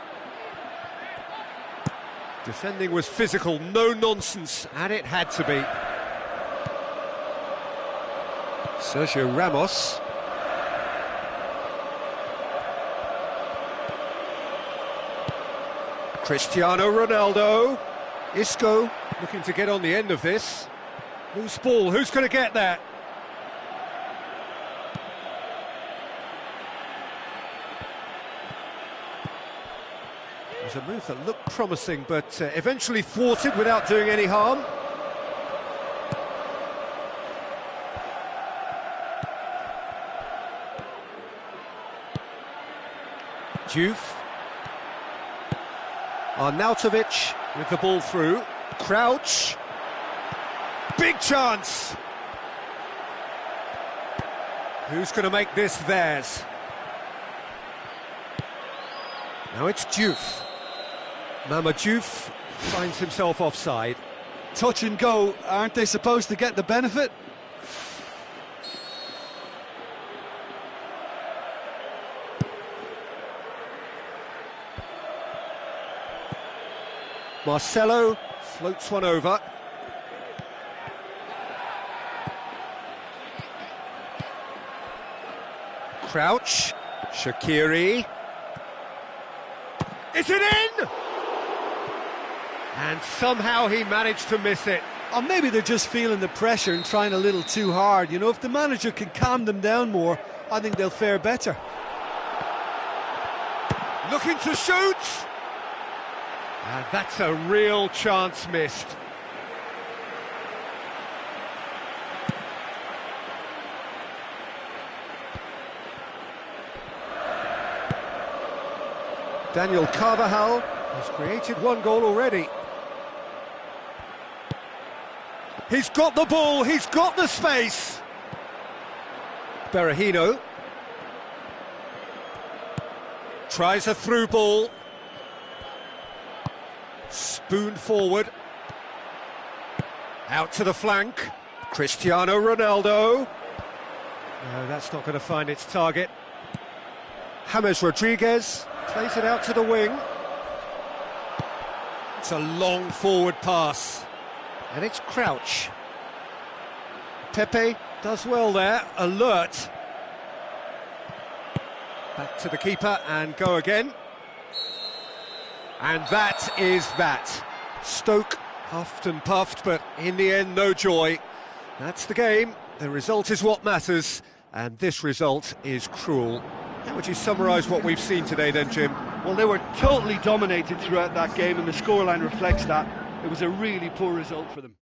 Defending was physical, no nonsense, and it had to be. Sergio Ramos. Cristiano Ronaldo. Isco looking to get on the end of this. Loose ball, who's going to get that? It was a move that looked promising, but eventually thwarted without doing any harm. Diouf. Arnautovic with the ball through. Crouch. Big chance. Who's going to make this theirs? Now it's Diouf. Mama Diouf finds himself offside. Touch and go, aren't they supposed to get the benefit? Marcelo floats one over. Crouch. Shaqiri. Is it in? And somehow he managed to miss it. Or maybe they're just feeling the pressure and trying a little too hard. You know, if the manager can calm them down more, I think they'll fare better. Looking to shoot. And that's a real chance missed. Daniel Carvajal has created one goal already. He's got the ball, he's got the space. Berahino tries a through ball. Spoon forward. Out to the flank. Cristiano Ronaldo. No, that's not going to find its target. James Rodriguez plays it out to the wing. It's a long forward pass. And it's Crouch. Pepe does well there, alert. Back to the keeper and go again. And that is that. Stoke huffed and puffed, but in the end, no joy. That's the game. The result is what matters, and this result is cruel. How would you summarise what we've seen today then, Jim? Well, they were totally dominated throughout that game, and the scoreline reflects that. It was a really poor result for them.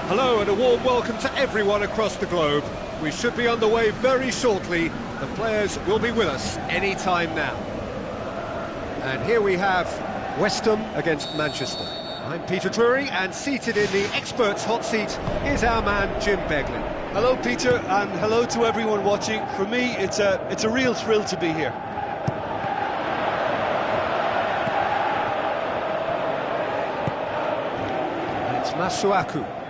Hello and a warm welcome to everyone across the globe. We should be underway very shortly. The players will be with us any time now. And here we have West Ham against Manchester. I'm Peter Drury, and seated in the experts' hot seat is our man Jim Beglin. Hello, Peter, and hello to everyone watching. For me, it's a real thrill to be here. And it's Masuaku.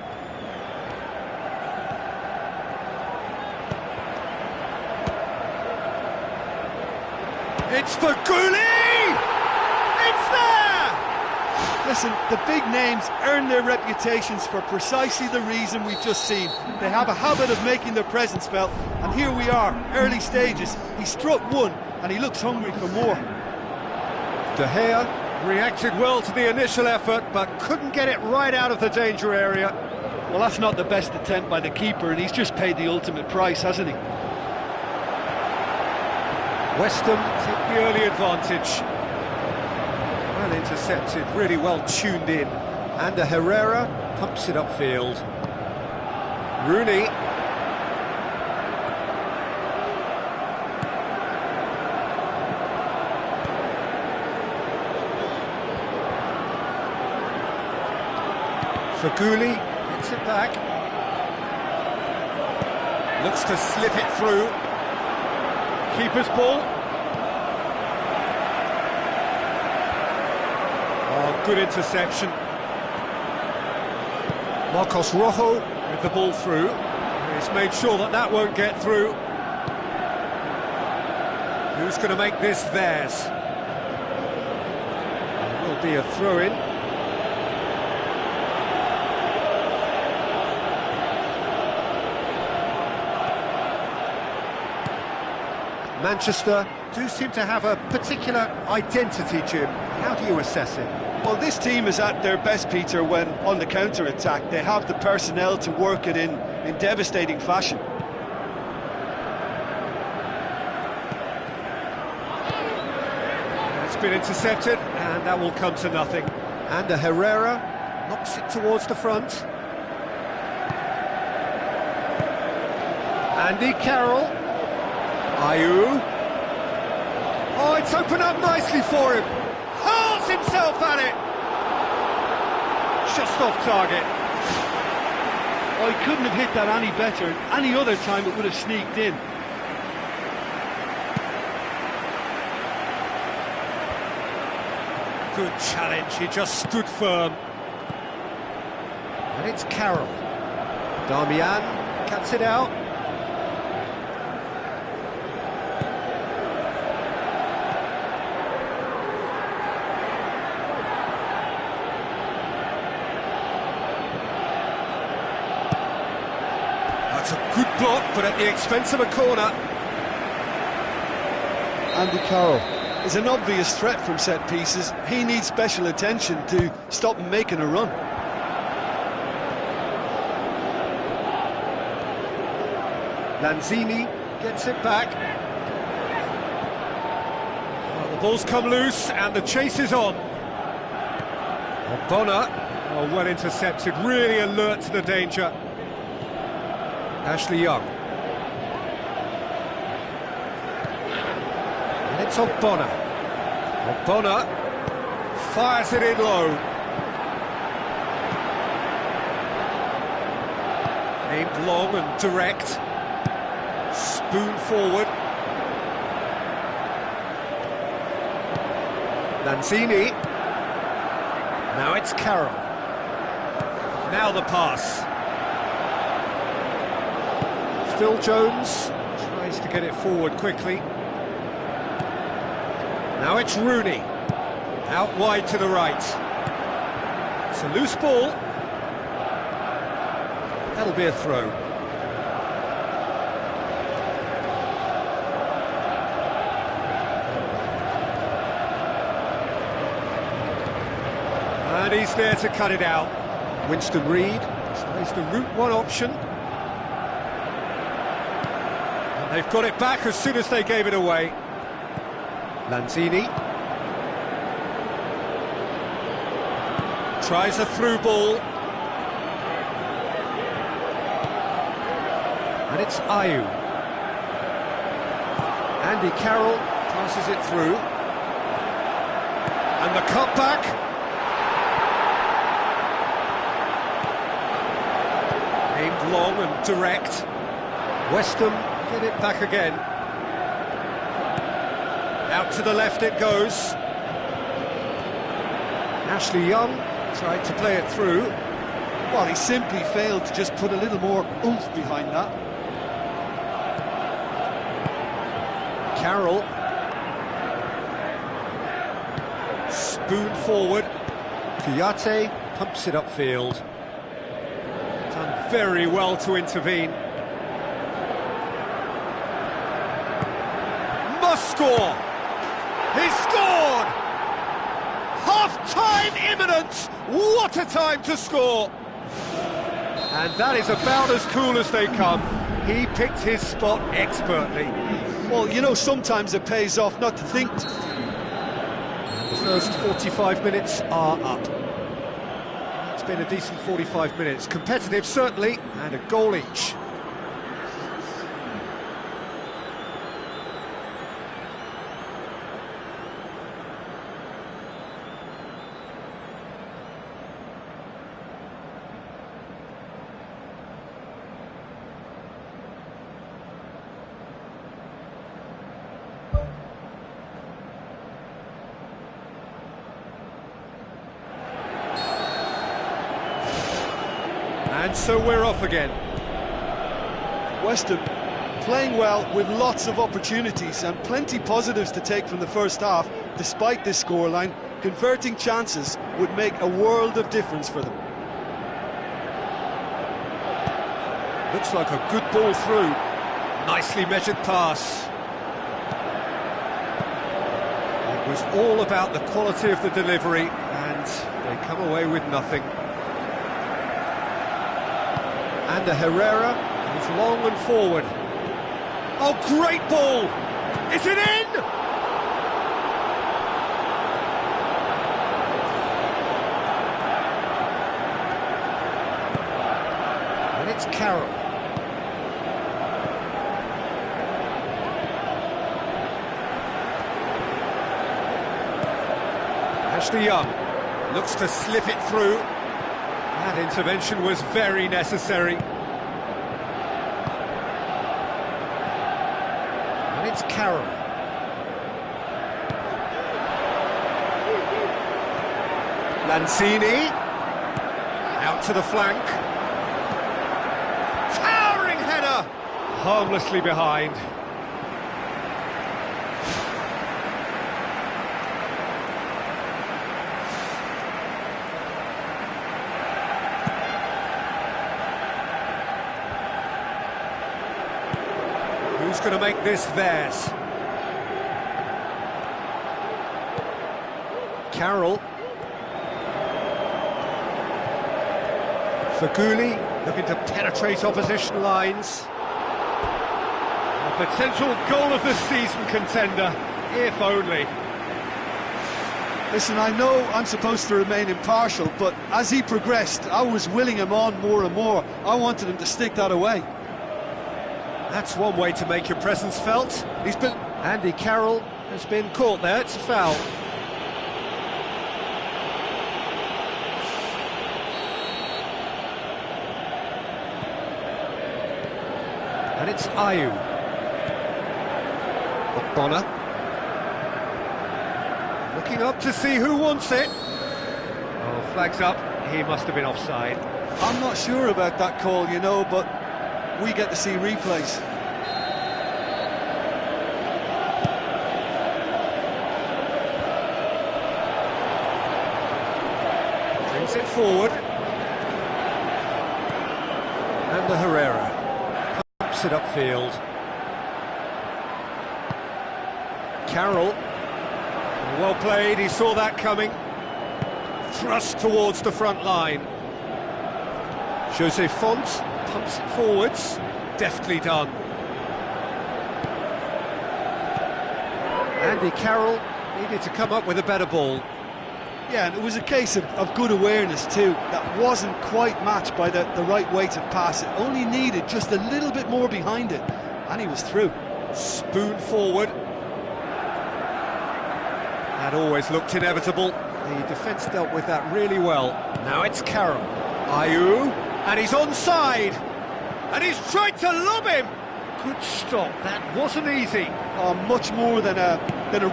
It's for Gulli! It's there! Listen, the big names earn their reputations for precisely the reason we've just seen. They have a habit of making their presence felt, and here we are, early stages. He struck one, and he looks hungry for more. De Gea reacted well to the initial effort, but couldn't get it right out of the danger area. Well, that's not the best attempt by the keeper, and he's just paid the ultimate price, hasn't he? West Ham take the early advantage. Well intercepted, really well tuned in. And Herrera pumps it upfield. Rooney. Faguli gets it back. Looks to slip it through. Keeper's ball. Oh, good interception. Marcos Rojo with the ball through. He's made sure that that won't get through. Who's going to make this theirs? It will be a throw-in. Manchester do seem to have a particular identity, Jim. How do you assess it? Well, this team is at their best, Peter, when on the counter-attack. They have the personnel to work it in devastating fashion. It's been intercepted, and that will come to nothing. And Herrera knocks it towards the front. Andy Carroll. Ayew. Oh, it's opened up nicely for him. Hurls himself at it. Just off target. Oh, he couldn't have hit that any better. Any other time it would have sneaked in. Good challenge, he just stood firm. And it's Carroll. Darmian cuts it out. That's a good block, but at the expense of a corner. Andy Carroll is an obvious threat from set pieces. He needs special attention to stop him making a run. Lanzini gets it back. Well, the ball's come loose and the chase is on. Bonner, oh, well intercepted, really alert to the danger. Ashley Young. And it's Bonner. Bonner fires it in low. Aimed long and direct. Spoon forward. Lanzini. Now it's Carroll. Now the pass. Phil Jones tries to get it forward quickly. Now it's Rooney. Out wide to the right. It's a loose ball. That'll be a throw. And he's there to cut it out. Winston Reid tries the route one option. And they've got it back as soon as they gave it away. Lanzini. Tries a through ball. And it's Ayew. Andy Carroll passes it through. And the cutback. Aimed long and direct. Westham get it back again. Out to the left it goes. Ashley Young tried to play it through. Well, he simply failed to just put a little more oomph behind that. Carroll. Spoon forward. Kouyaté pumps it upfield. Done very well to intervene. Must score! He's scored! Half-time imminent! What a time to score! And that is about as cool as they come. He picked his spot expertly. Well, you know, sometimes it pays off not to think. The first 45 minutes are up. It's been a decent 45 minutes. Competitive, certainly, and a goal each. And so we're off again. West Ham playing well with lots of opportunities and plenty positives to take from the first half. Despite this scoreline, converting chances would make a world of difference for them. Looks like a good ball through. Nicely measured pass. It was all about the quality of the delivery, and they come away with nothing. And Herrera goes long and forward. Oh, great ball! Is it in? And it's Carroll. Ashley Young looks to slip it through. That intervention was very necessary. And it's Carroll. Lanzini. Out to the flank. Towering header! Harmlessly behind. Who's going to make this theirs? Carroll. Faguli looking to penetrate opposition lines. A potential goal of the season contender, if only. Listen, I know I'm supposed to remain impartial, but as he progressed, I was willing him on more and more. I wanted him to stick that away. That's one way to make your presence felt. He's been... Andy Carroll has been caught there, it's a foul. And it's Ayew. Bonner. Looking up to see who wants it. Oh, flags up. He must have been offside. I'm not sure about that call, you know, but we get to see replays. Brings it forward. And the Herrera pumps it upfield. Carroll. Well played, he saw that coming. Thrust towards the front line. Jose Font pumps it forwards. Deftly done. Andy Carroll needed to come up with a better ball. Yeah, and it was a case of good awareness too. That wasn't quite matched by the right weight of pass. It only needed just a little bit more behind it, and he was through. Spoon forward. That always looked inevitable. The defence dealt with that really well. Now it's Carroll. Ayew, and he's onside. And he's tried to lob him. Good stop, that wasn't easy. Oh, much more than a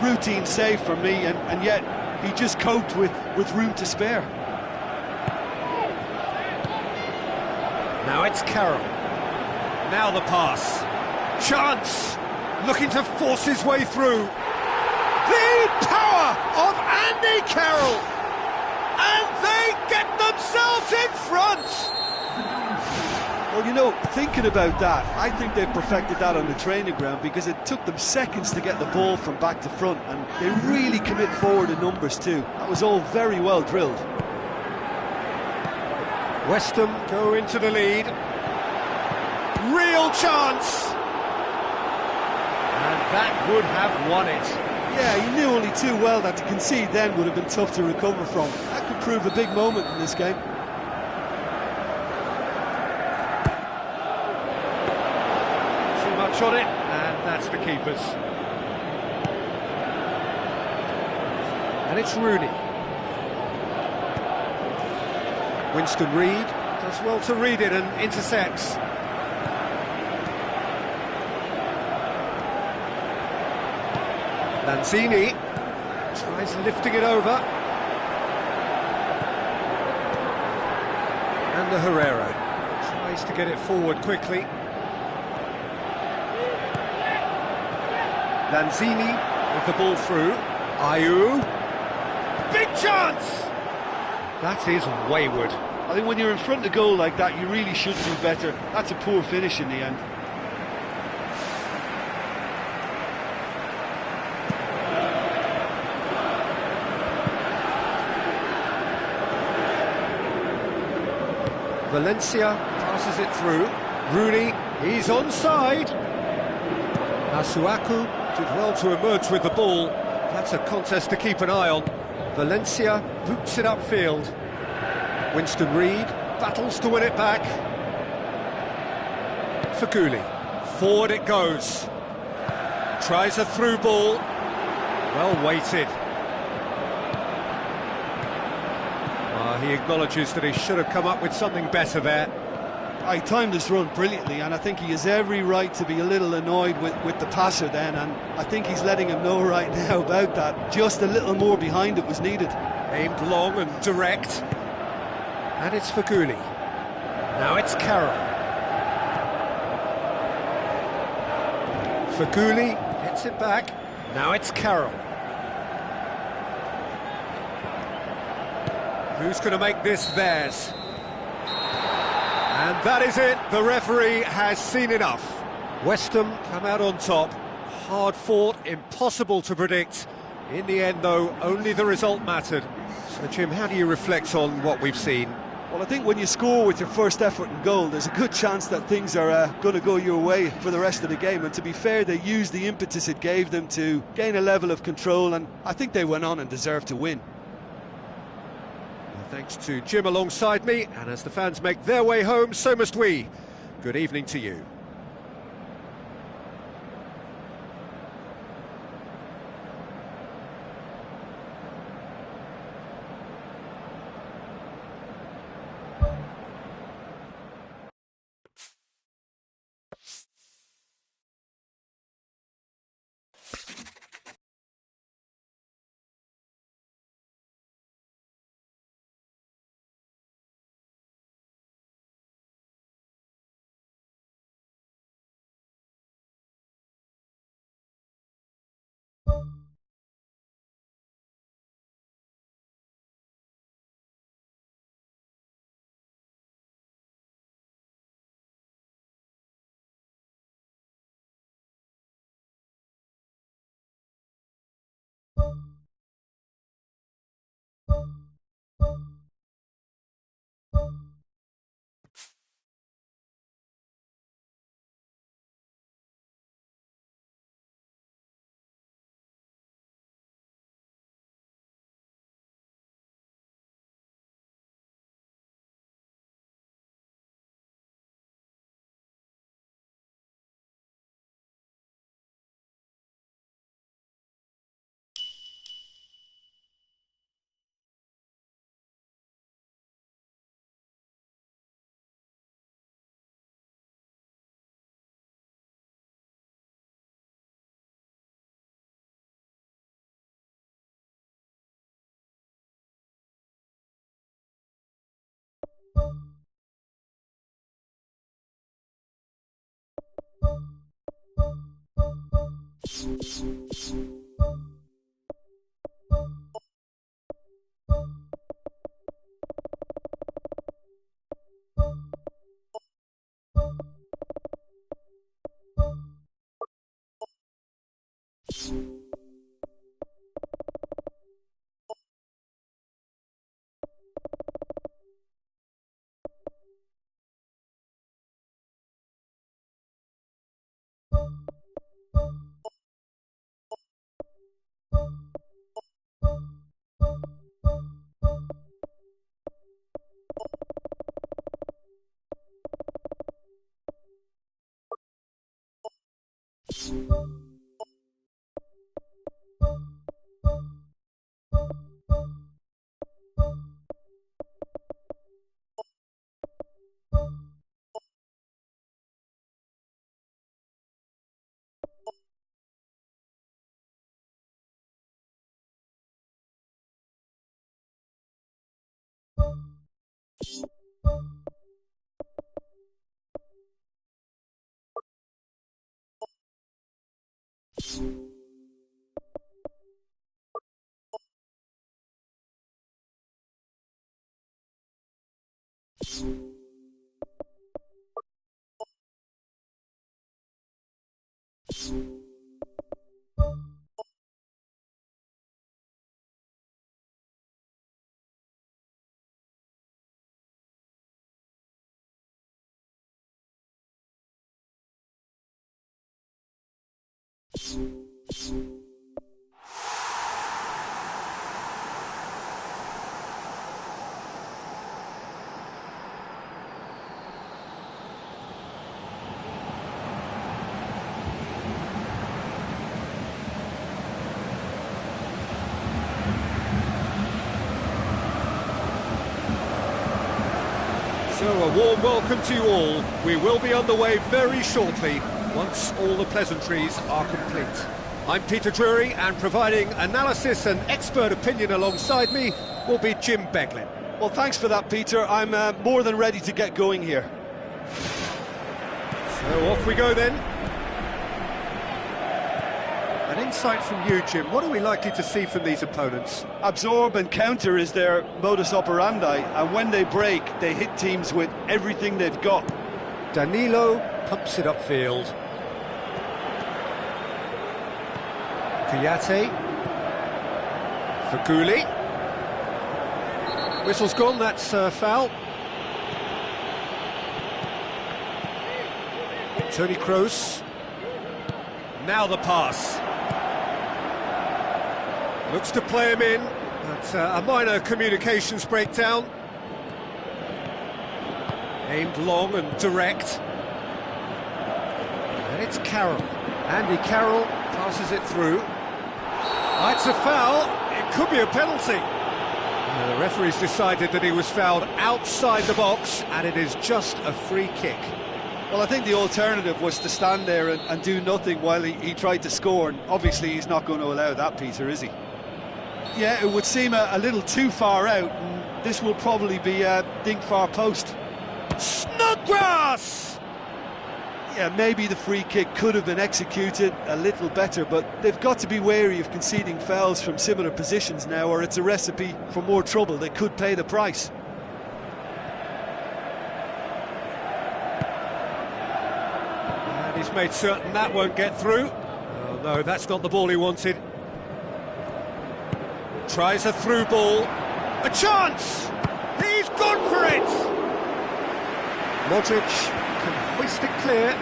routine save for me, and yet he just coped with room to spare. Now it's Carroll. Now the pass. Chance! Looking to force his way through. The power of Andy Carroll! And they get themselves in front! Well, you know, thinking about that, I think they've perfected that on the training ground, because it took them seconds to get the ball from back to front, and they really commit forward in numbers too. That was all very well drilled. West Ham go into the lead. Real chance! And that would have won it. Yeah, he knew only too well that to concede then would have been tough to recover from. That could prove a big moment in this game. Too much on it, and that's the keeper's. And it's Rooney. Winston Reid does well to read it and intercepts. Lanzini tries lifting it over. And the Herrera. needs to get it forward quickly. Lanzini with the ball through. Ayew. Big chance! That is wayward. I think when you're in front of goal like that, you really should do better. That's a poor finish in the end. Valencia passes it through. Rooney, he's onside. Masuaku did well to emerge with the ball. That's a contest to keep an eye on. Valencia boots it upfield. Winston Reid battles to win it back. Faguli, forward it goes. Tries a through ball. Well weighted. He acknowledges that he should have come up with something better there. He timed his run brilliantly, and I think he has every right to be a little annoyed with the passer then, and I think he's letting him know right now about that. Just a little more behind it was needed. Aimed long and direct. And it's Faguli. Now it's Carroll. Faguli hits it back. Now it's Carroll. Who's going to make this theirs? And that is it. The referee has seen enough. West Ham come out on top. Hard fought, impossible to predict. In the end, though, only the result mattered. So, Jim, how do you reflect on what we've seen? Well, I think when you score with your first effort and goal, there's a good chance that things are going to go your way for the rest of the game. And to be fair, they used the impetus it gave them to gain a level of control, and I think they went on and deserved to win. Thanks to Jim alongside me, and as the fans make their way home, so must we. Good evening to you. So a warm welcome to you all. We will be on the way very shortly, once all the pleasantries are complete. I'm Peter Drury, and providing analysis and expert opinion alongside me will be Jim Beglin. Well, thanks for that, Peter. I'm more than ready to get going here. So off we go then. An insight from you, Jim. What are we likely to see from these opponents? Absorb and counter is their modus operandi, and when they break, they hit teams with everything they've got. Danilo pumps it upfield. Kouyaté. Faguli. Whistle's gone, that's foul. Toni Kroos. Now the pass. Looks to play him in, but a minor communications breakdown. Aimed long and direct. And it's Carroll. Andy Carroll passes it through. Oh, it's a foul. It could be a penalty. The referee's decided that he was fouled outside the box, and it is just a free kick. Well, I think the alternative was to stand there and do nothing while he tried to score, and obviously he's not going to allow that, Peter, is he? Yeah, it would seem a little too far out, and this will probably be a dink far post. Snodgrass! Yeah, maybe the free kick could have been executed a little better, but they've got to be wary of conceding fouls from similar positions now, or it's a recipe for more trouble. They could pay the price. And he's made certain that won't get through. Oh no, that's not the ball he wanted. Tries a through ball. A chance! He's gone for it! Modric can hoist it clear.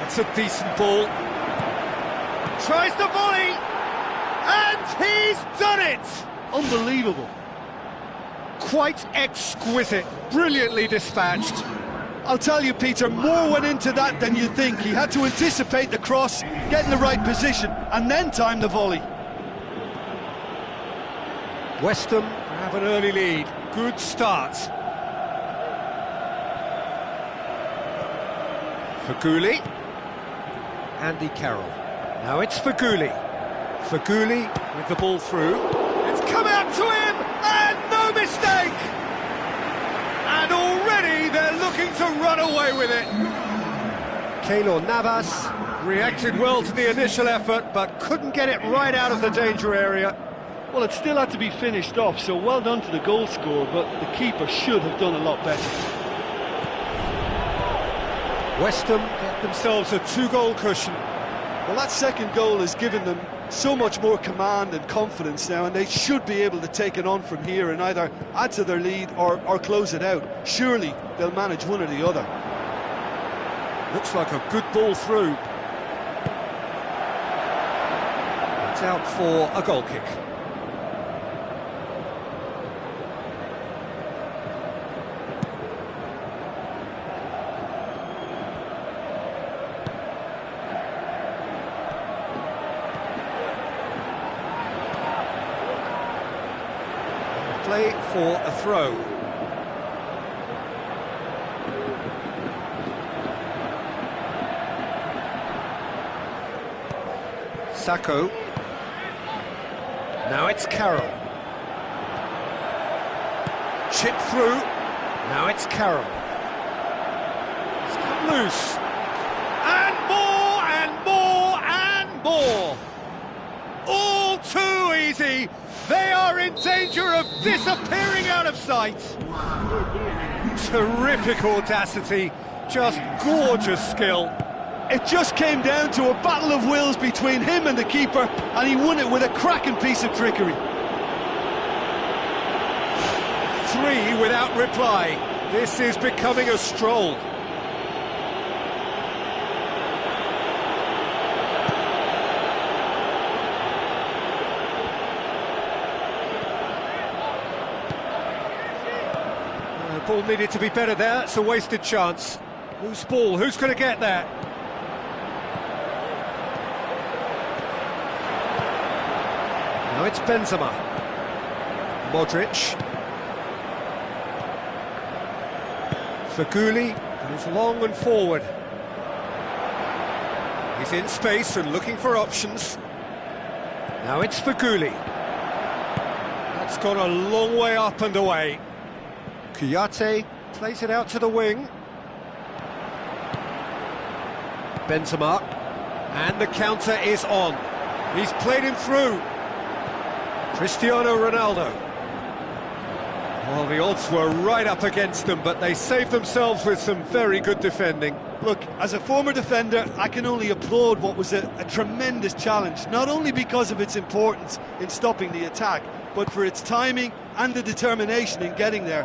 That's a decent ball. Tries the volley! And he's done it! Unbelievable. Quite exquisite, brilliantly dispatched. I'll tell you, Peter, more went into that than you think. He had to anticipate the cross, get in the right position, and then time the volley. West Ham have an early lead. Good start. Faguli. Andy Carroll. Now it's Faguli. Faguli with the ball through. It's come out to him, and no mistake! And already they're looking to run away with it. Keylor Navas reacted well to the initial effort, but couldn't get it right out of the danger area. Well, it still had to be finished off, so well done to the goal scorer, but the keeper should have done a lot better. West Ham get themselves a 2-goal cushion. Well, that second goal has given them so much more command and confidence now, and they should be able to take it on from here and either add to their lead or close it out. Surely they'll manage one or the other. Looks like a good ball through. It's out for a goal kick. Play for a throw. Sacco. Now it's Carroll. Chip through. Now it's Carroll. It's come loose. They are in danger of disappearing out of sight. Terrific audacity, just gorgeous skill. It just came down to a battle of wills between him and the keeper, and he won it with a cracking piece of trickery. 3 without reply. This is becoming a stroll. The ball needed to be better there. It's a wasted chance. Loose ball. Who's going to get there? Now it's Benzema. Modric. Feghouli goes long and forward. He's in space and looking for options. Now it's Feghouli. That's gone a long way up and away. Kouyaté plays it out to the wing. Benzema. And the counter is on. He's played him through. Cristiano Ronaldo. Well, the odds were right up against them, but they saved themselves with some very good defending. Look, as a former defender, I can only applaud what was a tremendous challenge, not only because of its importance in stopping the attack, but for its timing and the determination in getting there.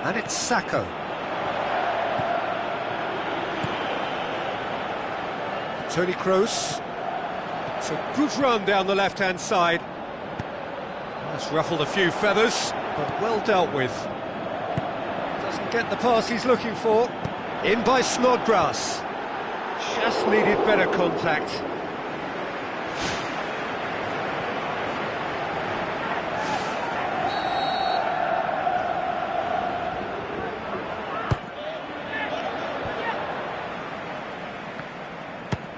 And it's Sacco. Toni Kroos. It's a good run down the left-hand side. That's ruffled a few feathers, but well dealt with. Doesn't get the pass he's looking for. In by Snodgrass. Just needed better contact.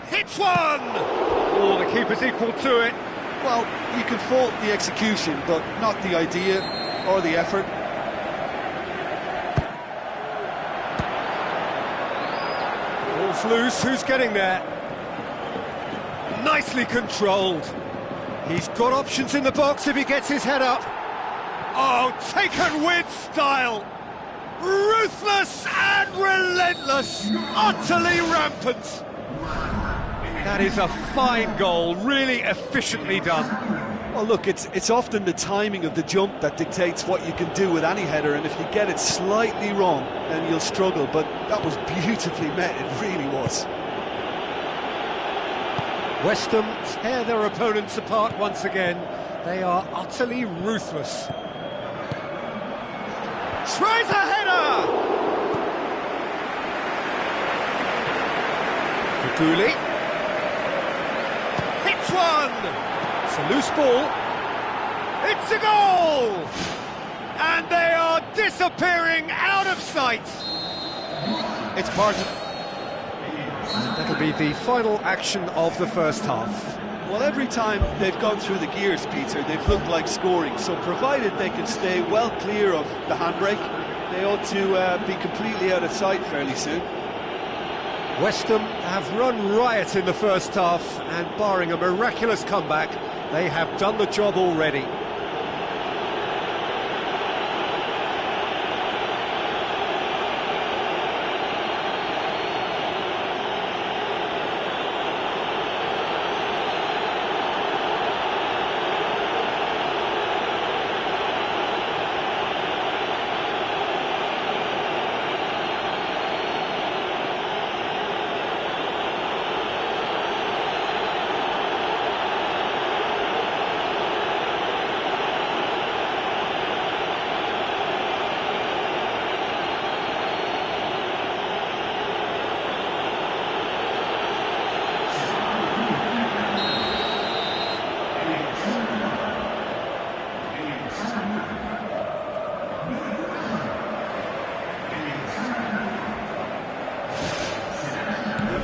Hits one! Oh, the keeper's equal to it. Well, you can fault the execution, but not the idea or the effort. Ball's loose, who's getting there? Nicely controlled. He's got options in the box if he gets his head up. Oh, taken with style. Ruthless and relentless. Utterly rampant. That is a fine goal, really efficiently done. Well, look, it's often the timing of the jump that dictates what you can do with any header, and if you get it slightly wrong, then you'll struggle, but that was beautifully met, it really was. West Ham tear their opponents apart once again. They are utterly ruthless. Tries a header! Feghouli. Hits one! It's a loose ball. It's a goal! And they are disappearing out of sight. It's part of... That'll be the final action of the first half. Well, every time they've gone through the gears, Peter, they've looked like scoring. So provided they can stay well clear of the handbrake, they ought to be completely out of sight fairly soon. West Ham have run riot in the first half, and barring a miraculous comeback, they have done the job already.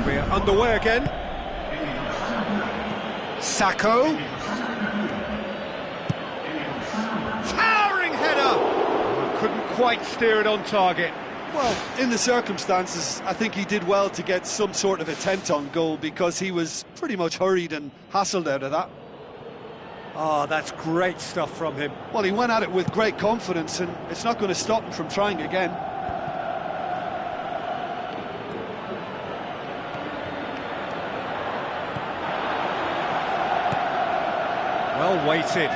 We're underway again. Sacco. Towering header! Couldn't quite steer it on target. Well, in the circumstances, I think he did well to get some sort of attempt on goal, because he was pretty much hurried and hassled out of that. Oh, that's great stuff from him. Well, he went at it with great confidence, and it's not going to stop him from trying again. Well weighted.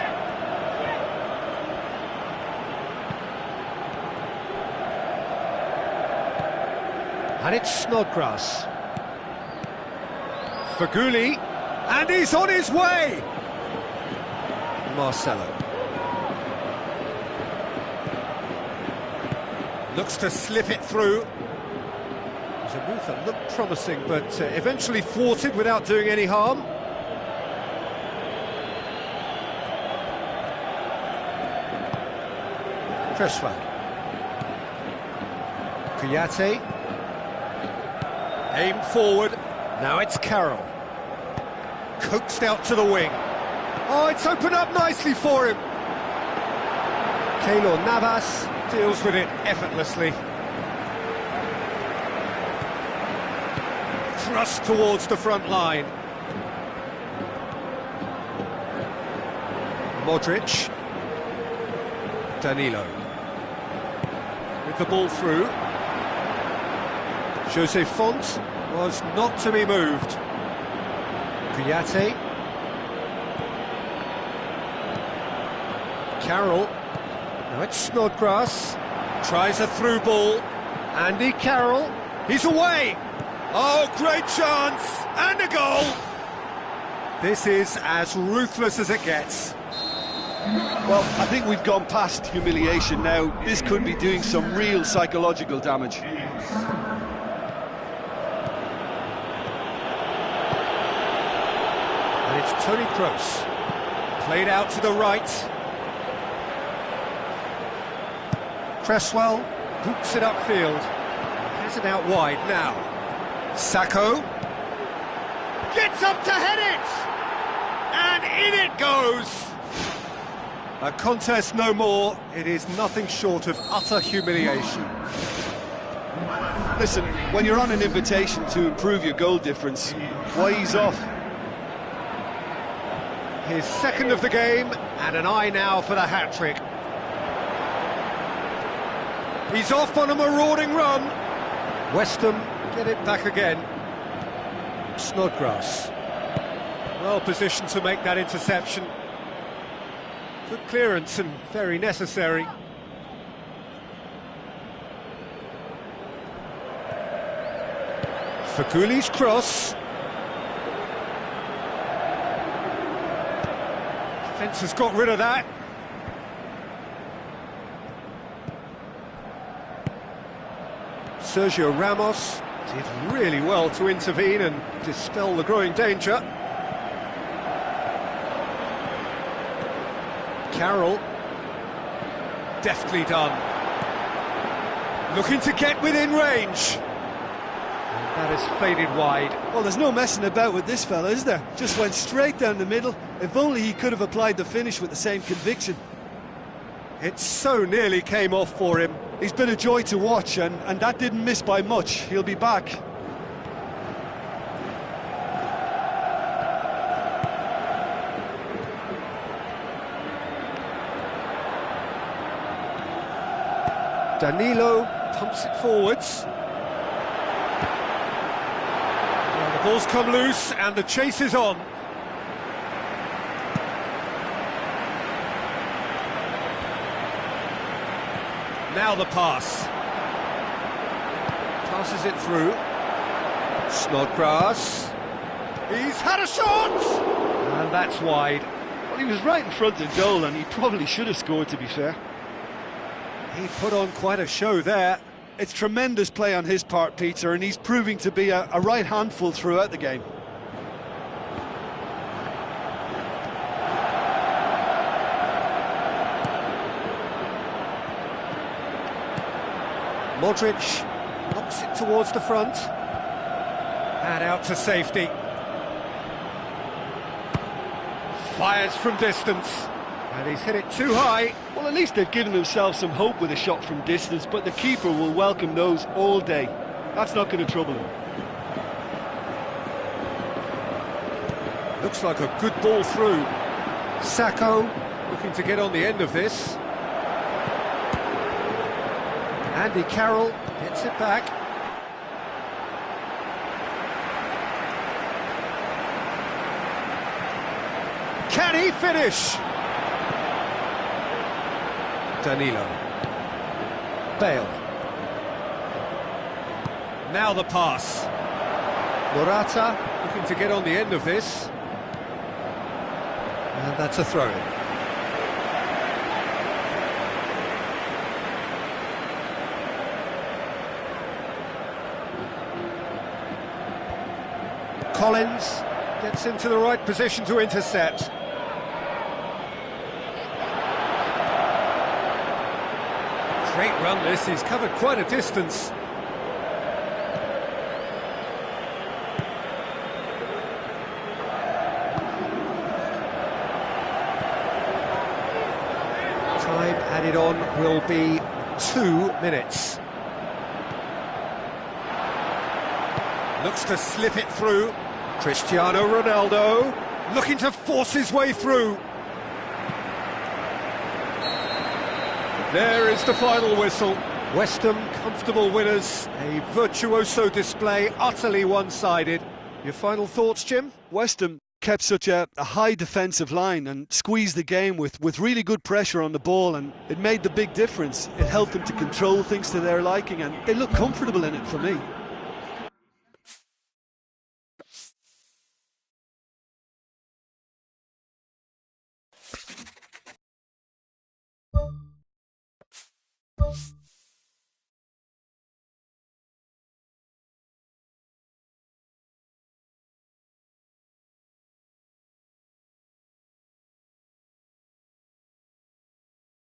And it's Snodgrass. Faguli, and he's on his way! Marcelo. Looks to slip it through. It was a move that looked promising, but eventually thwarted without doing any harm. Cresswell. Kouyaté. Aim forward. Now it's Carroll. Coaxed out to the wing. Oh, it's opened up nicely for him. Keylor Navas deals with it effortlessly. Thrust towards the front line. Modric. Danilo. With the ball through. Jose Font was not to be moved. Kouyaté. Carroll. Now it's Snodgrass. Tries a through ball. Andy Carroll. He's away. Oh, great chance. And a goal. This is as ruthless as it gets. Well, I think we've gone past humiliation now. This could be doing some real psychological damage. And it's Toni Kroos. Played out to the right. Cresswell boots it upfield. Has it out wide now. Sacco. Gets up to head it! And in it goes! A contest no more. It is nothing short of utter humiliation. Listen, when you're on an invitation to improve your goal difference, why ease off? His second of the game, and an eye now for the hat-trick. He's off on a marauding run. West Ham get it back again. Snodgrass. Well positioned to make that interception. Good clearance and very necessary. Faguli's cross. Fence has got rid of that. Sergio Ramos did really well to intervene and dispel the growing danger. Carroll, deftly done. Looking to get within range. And that is faded wide. Well, there's no messing about with this fella, is there? Just went straight down the middle. If only he could have applied the finish with the same conviction. It so nearly came off for him. He's been a joy to watch, and that didn't miss by much. He'll be back. Danilo pumps it forwards. Well, the ball's come loose and the chase is on. Now the pass. Passes it through. Snodgrass. He's had a shot! And that's wide. Well, he was right in front of goal, and he probably should have scored, to be fair. He put on quite a show there. It's tremendous play on his part, Peter, and he's proving to be a right handful throughout the game. Modric knocks it towards the front. And out to safety. Fires from distance. And he's hit it too high. Well, at least they've given themselves some hope with a shot from distance, but the keeper will welcome those all day. That's not going to trouble him. Looks like a good ball through. Sacco looking to get on the end of this. Andy Carroll gets it back. Can he finish? Danilo. Bale. Now the pass. Morata looking to get on the end of this. And that's a throw-in. Collins gets into the right position to intercept. Great run this, he's covered quite a distance. Time added on will be 2 minutes. Looks to slip it through. Cristiano Ronaldo looking to force his way through. There is the final whistle. West Ham comfortable winners. A virtuoso display, utterly one-sided. Your final thoughts, Jim? West Ham kept such a high defensive line and squeezed the game with really good pressure on the ball, and it made the big difference. It helped them to control things to their liking, and they look comfortable in it for me.